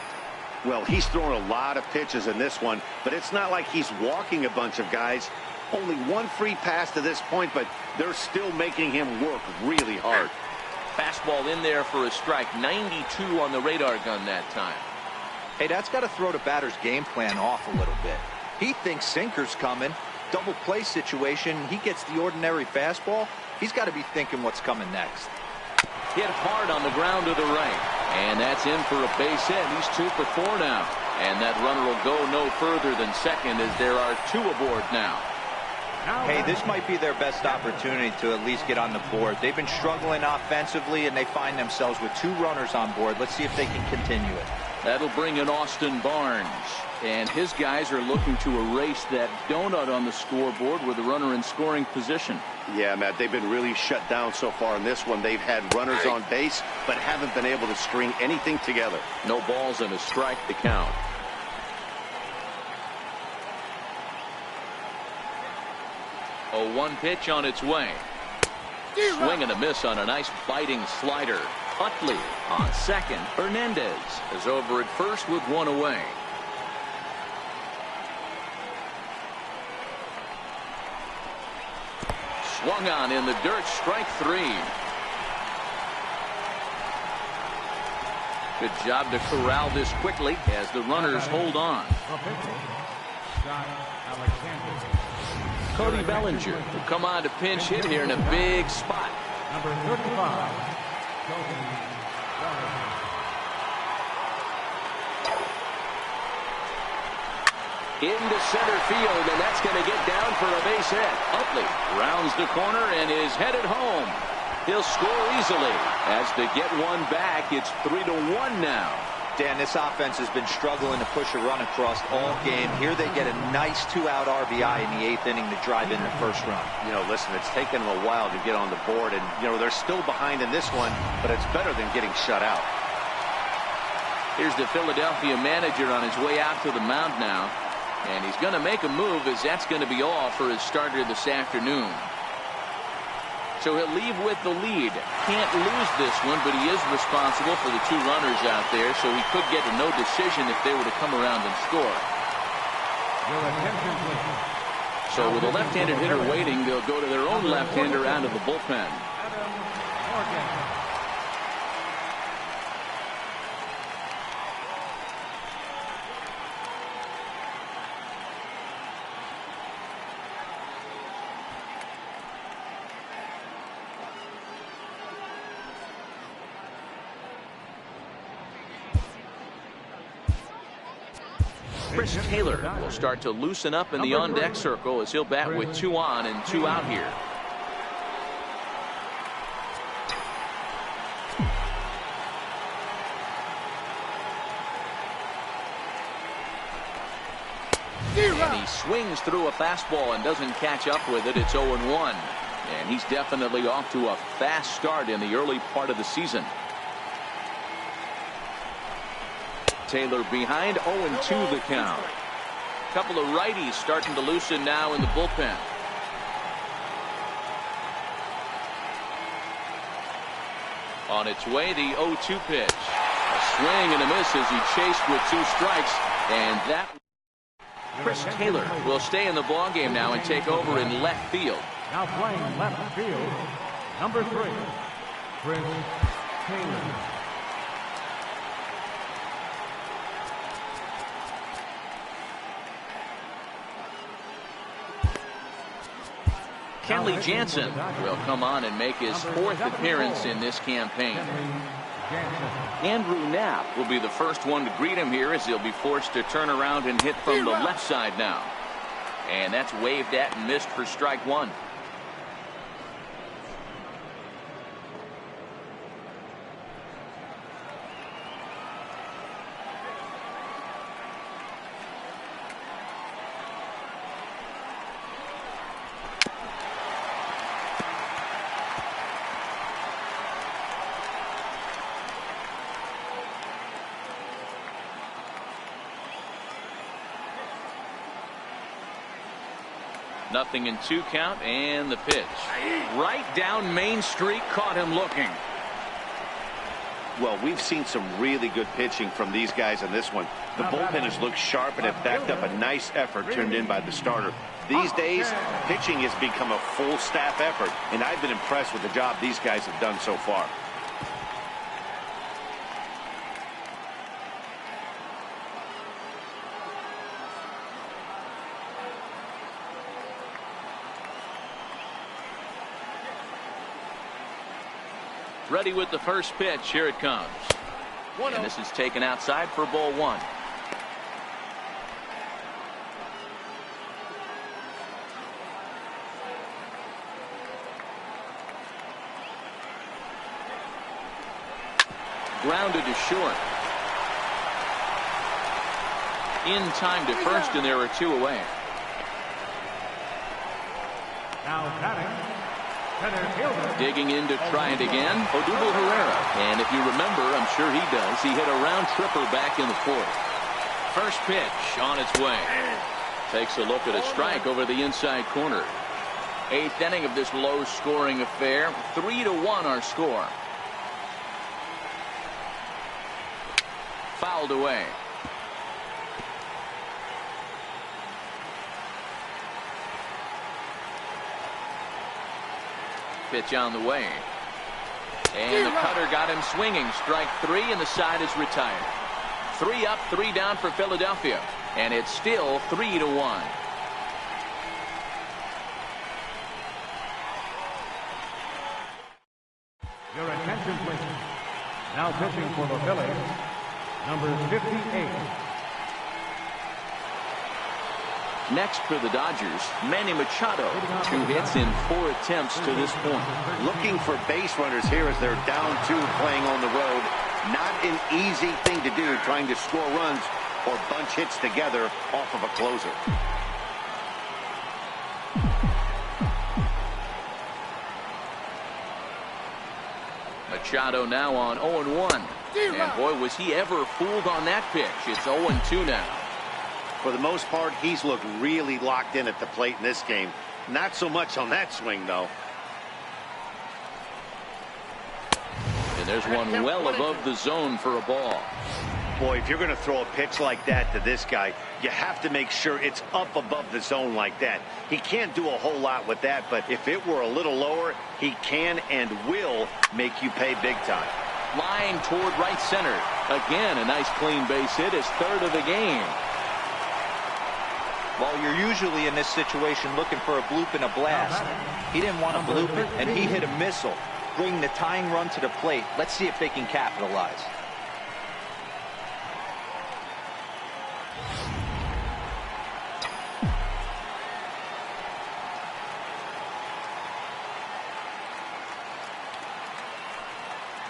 Well, he's throwing a lot of pitches in this one, but it's not like he's walking a bunch of guys. Only 1 free pass to this point, but they're still making him work really hard. Fastball in there for a strike. 92 on the radar gun that time. Hey, that's got to throw the batter's game plan off a little bit. He thinks sinker's coming. Double play situation. He gets the ordinary fastball. He's got to be thinking what's coming next. Hit hard on the ground to the right. And that's in for a base hit. He's 2 for 4 now. And that runner will go no further than second as there are 2 aboard now. Hey, this might be their best opportunity to at least get on the board. They've been struggling offensively, and they find themselves with 2 runners on board. Let's see if they can continue it. That'll bring in Austin Barnes. And his guys are looking to erase that donut on the scoreboard with a runner in scoring position. Yeah, Matt, they've been really shut down so far in this one. They've had runners on base, but haven't been able to string anything together. No balls and a strike to count. A 1 pitch on its way. Swing and a miss on a nice biting slider. Utley on second. Hernandez is over at first with 1 away. Swung on in the dirt, strike 3. Good job to corral this quickly as the runners hold on. Cody Bellinger will come on to pinch hit here in a big spot. Number 35. Into center field, and that's going to get down for a base hit. Utley rounds the corner and is headed home. He'll score easily. As they get 1 back, it's 3-1 now. Dan, this offense has been struggling to push a run across all game. Here they get a nice 2-out RBI in the 8th inning to drive in the first run. You know, listen, it's taken them a while to get on the board, and, you know, they're still behind in this one, but it's better than getting shut out. Here's the Philadelphia manager on his way out to the mound now, and he's going to make a move as that's going to be all for his starter this afternoon. So he'll leave with the lead. Can't lose this one, but he is responsible for the 2 runners out there, so he could get a no decision if they were to come around and score. So with a left-handed hitter waiting, they'll go to their own left-hander out of the bullpen. Chris Taylor will start to loosen up in the on-deck circle as he'll bat with 2 on and 2 out here. And he swings through a fastball and doesn't catch up with it. It's 0-1. And he's definitely off to a fast start in the early part of the season. Taylor behind, 0-2 the count. Couple of righties starting to loosen now in the bullpen. On its way, the 0-2 pitch. A swing and a miss as he chased with 2 strikes. And that Chris Taylor will stay in the ballgame now and take over in left field. Now playing left field, number 3, Chris Taylor. Kenley Jansen will come on and make his 4th appearance in this campaign. Andrew Knapp will be the first one to greet him here, as he'll be forced to turn around and hit from the left side now. And that's waved at and missed for strike 1. Nothing in 2 count, and the pitch. Right down Main Street, caught him looking. Well, we've seen some really good pitching from these guys in this one. The bullpen has looked sharp and have backed up a nice effort turned in by the starter. These days, pitching has become a full staff effort, and I've been impressed with the job these guys have done so far. Ready with the first pitch. Here it comes. And this is taken outside for ball 1. Grounded to short. In time to first, and there are 2 away. Now batting, center fielder. Digging in to try it again, Odubel Herrera. And if you remember, I'm sure he does, he hit a round tripper back in the 4th. First pitch on its way. Takes a look at a strike over the inside corner. 8th inning of this low-scoring affair. 3-1 our score. Fouled away. Pitch on the way. And the cutter got him swinging. Strike 3, and the side is retired. 3 up, 3 down for Philadelphia. And it's still 3-1. Your attention, please. Now pitching for the Phillies, number 58. Next for the Dodgers, Manny Machado. 2 hits in 4 attempts to this point. Looking for base runners here as they're down 2 playing on the road. Not an easy thing to do, trying to score runs or bunch hits together off of a closer. Machado now on 0-1. And boy, was he ever fooled on that pitch. It's 0-2 now. For the most part, he's looked really locked in at the plate in this game. Not so much on that swing, though. And there's one well above the zone for a ball. Boy, if you're going to throw a pitch like that to this guy, you have to make sure it's up above the zone like that. He can't do a whole lot with that, but if it were a little lower, he can and will make you pay big time. Line toward right center. Again, a nice clean base hit, his 3rd of the game. Well, you're usually in this situation looking for a bloop and a blast. He didn't want a bloop, and he hit a missile, bringing the tying run to the plate. Let's see if they can capitalize.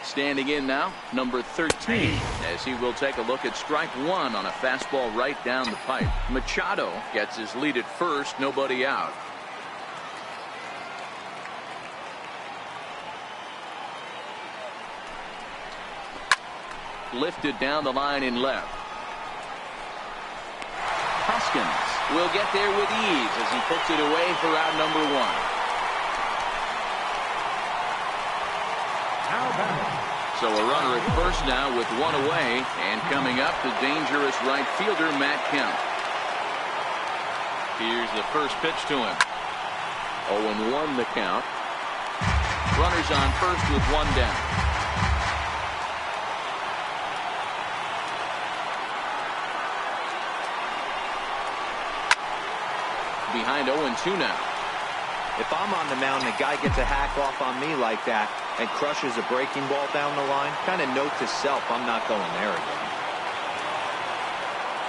Standing in now, number 13, as he will take a look at strike 1 on a fastball right down the pipe. Machado gets his lead at first, nobody out. Lifted down the line in left. Hoskins will get there with ease as he puts it away for out number 1. Now batting. So a runner at first now with 1 away, and coming up, the dangerous right fielder, Matt Kemp. Here's the first pitch to him. 0-1 the count. Runners on first with one down. Behind 0-2 now. If I'm on the mound, the guy gets a hack off on me like that and crushes a breaking ball down the line, kind of note to self, I'm not going there again.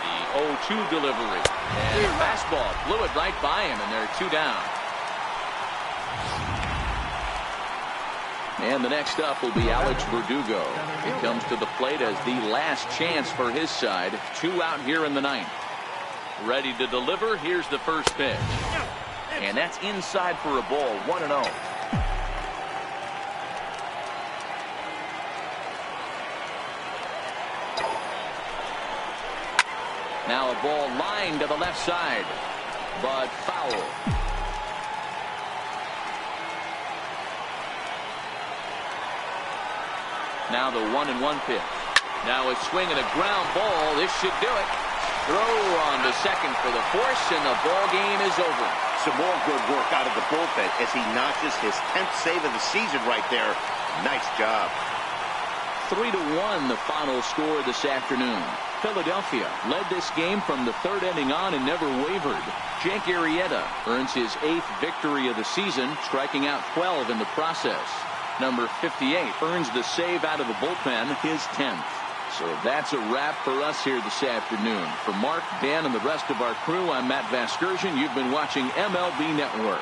The 0-2 delivery. And a fastball blew it right by him, and they're two down. And the next up will be Alex Verdugo. He comes to the plate as the last chance for his side. 2 out here in the ninth. Ready to deliver. Here's the first pitch. And that's inside for a ball. 1-0. Now a ball lined to the left side, but foul. Now the 1-1 pitch. Now a swing and a ground ball. This should do it. Throw on to second for the force, and the ball game is over. Some more good work out of the bullpen as he notches his 10th save of the season right there. Nice job. 3-1 the final score this afternoon. Philadelphia led this game from the third inning on and never wavered. Jake Arrieta earns his 8th victory of the season, striking out 12 in the process. Number 58 earns the save out of the bullpen, his 10th. So that's a wrap for us here this afternoon. For Mark, Dan, and the rest of our crew, I'm Matt Vasgersian. You've been watching MLB Network.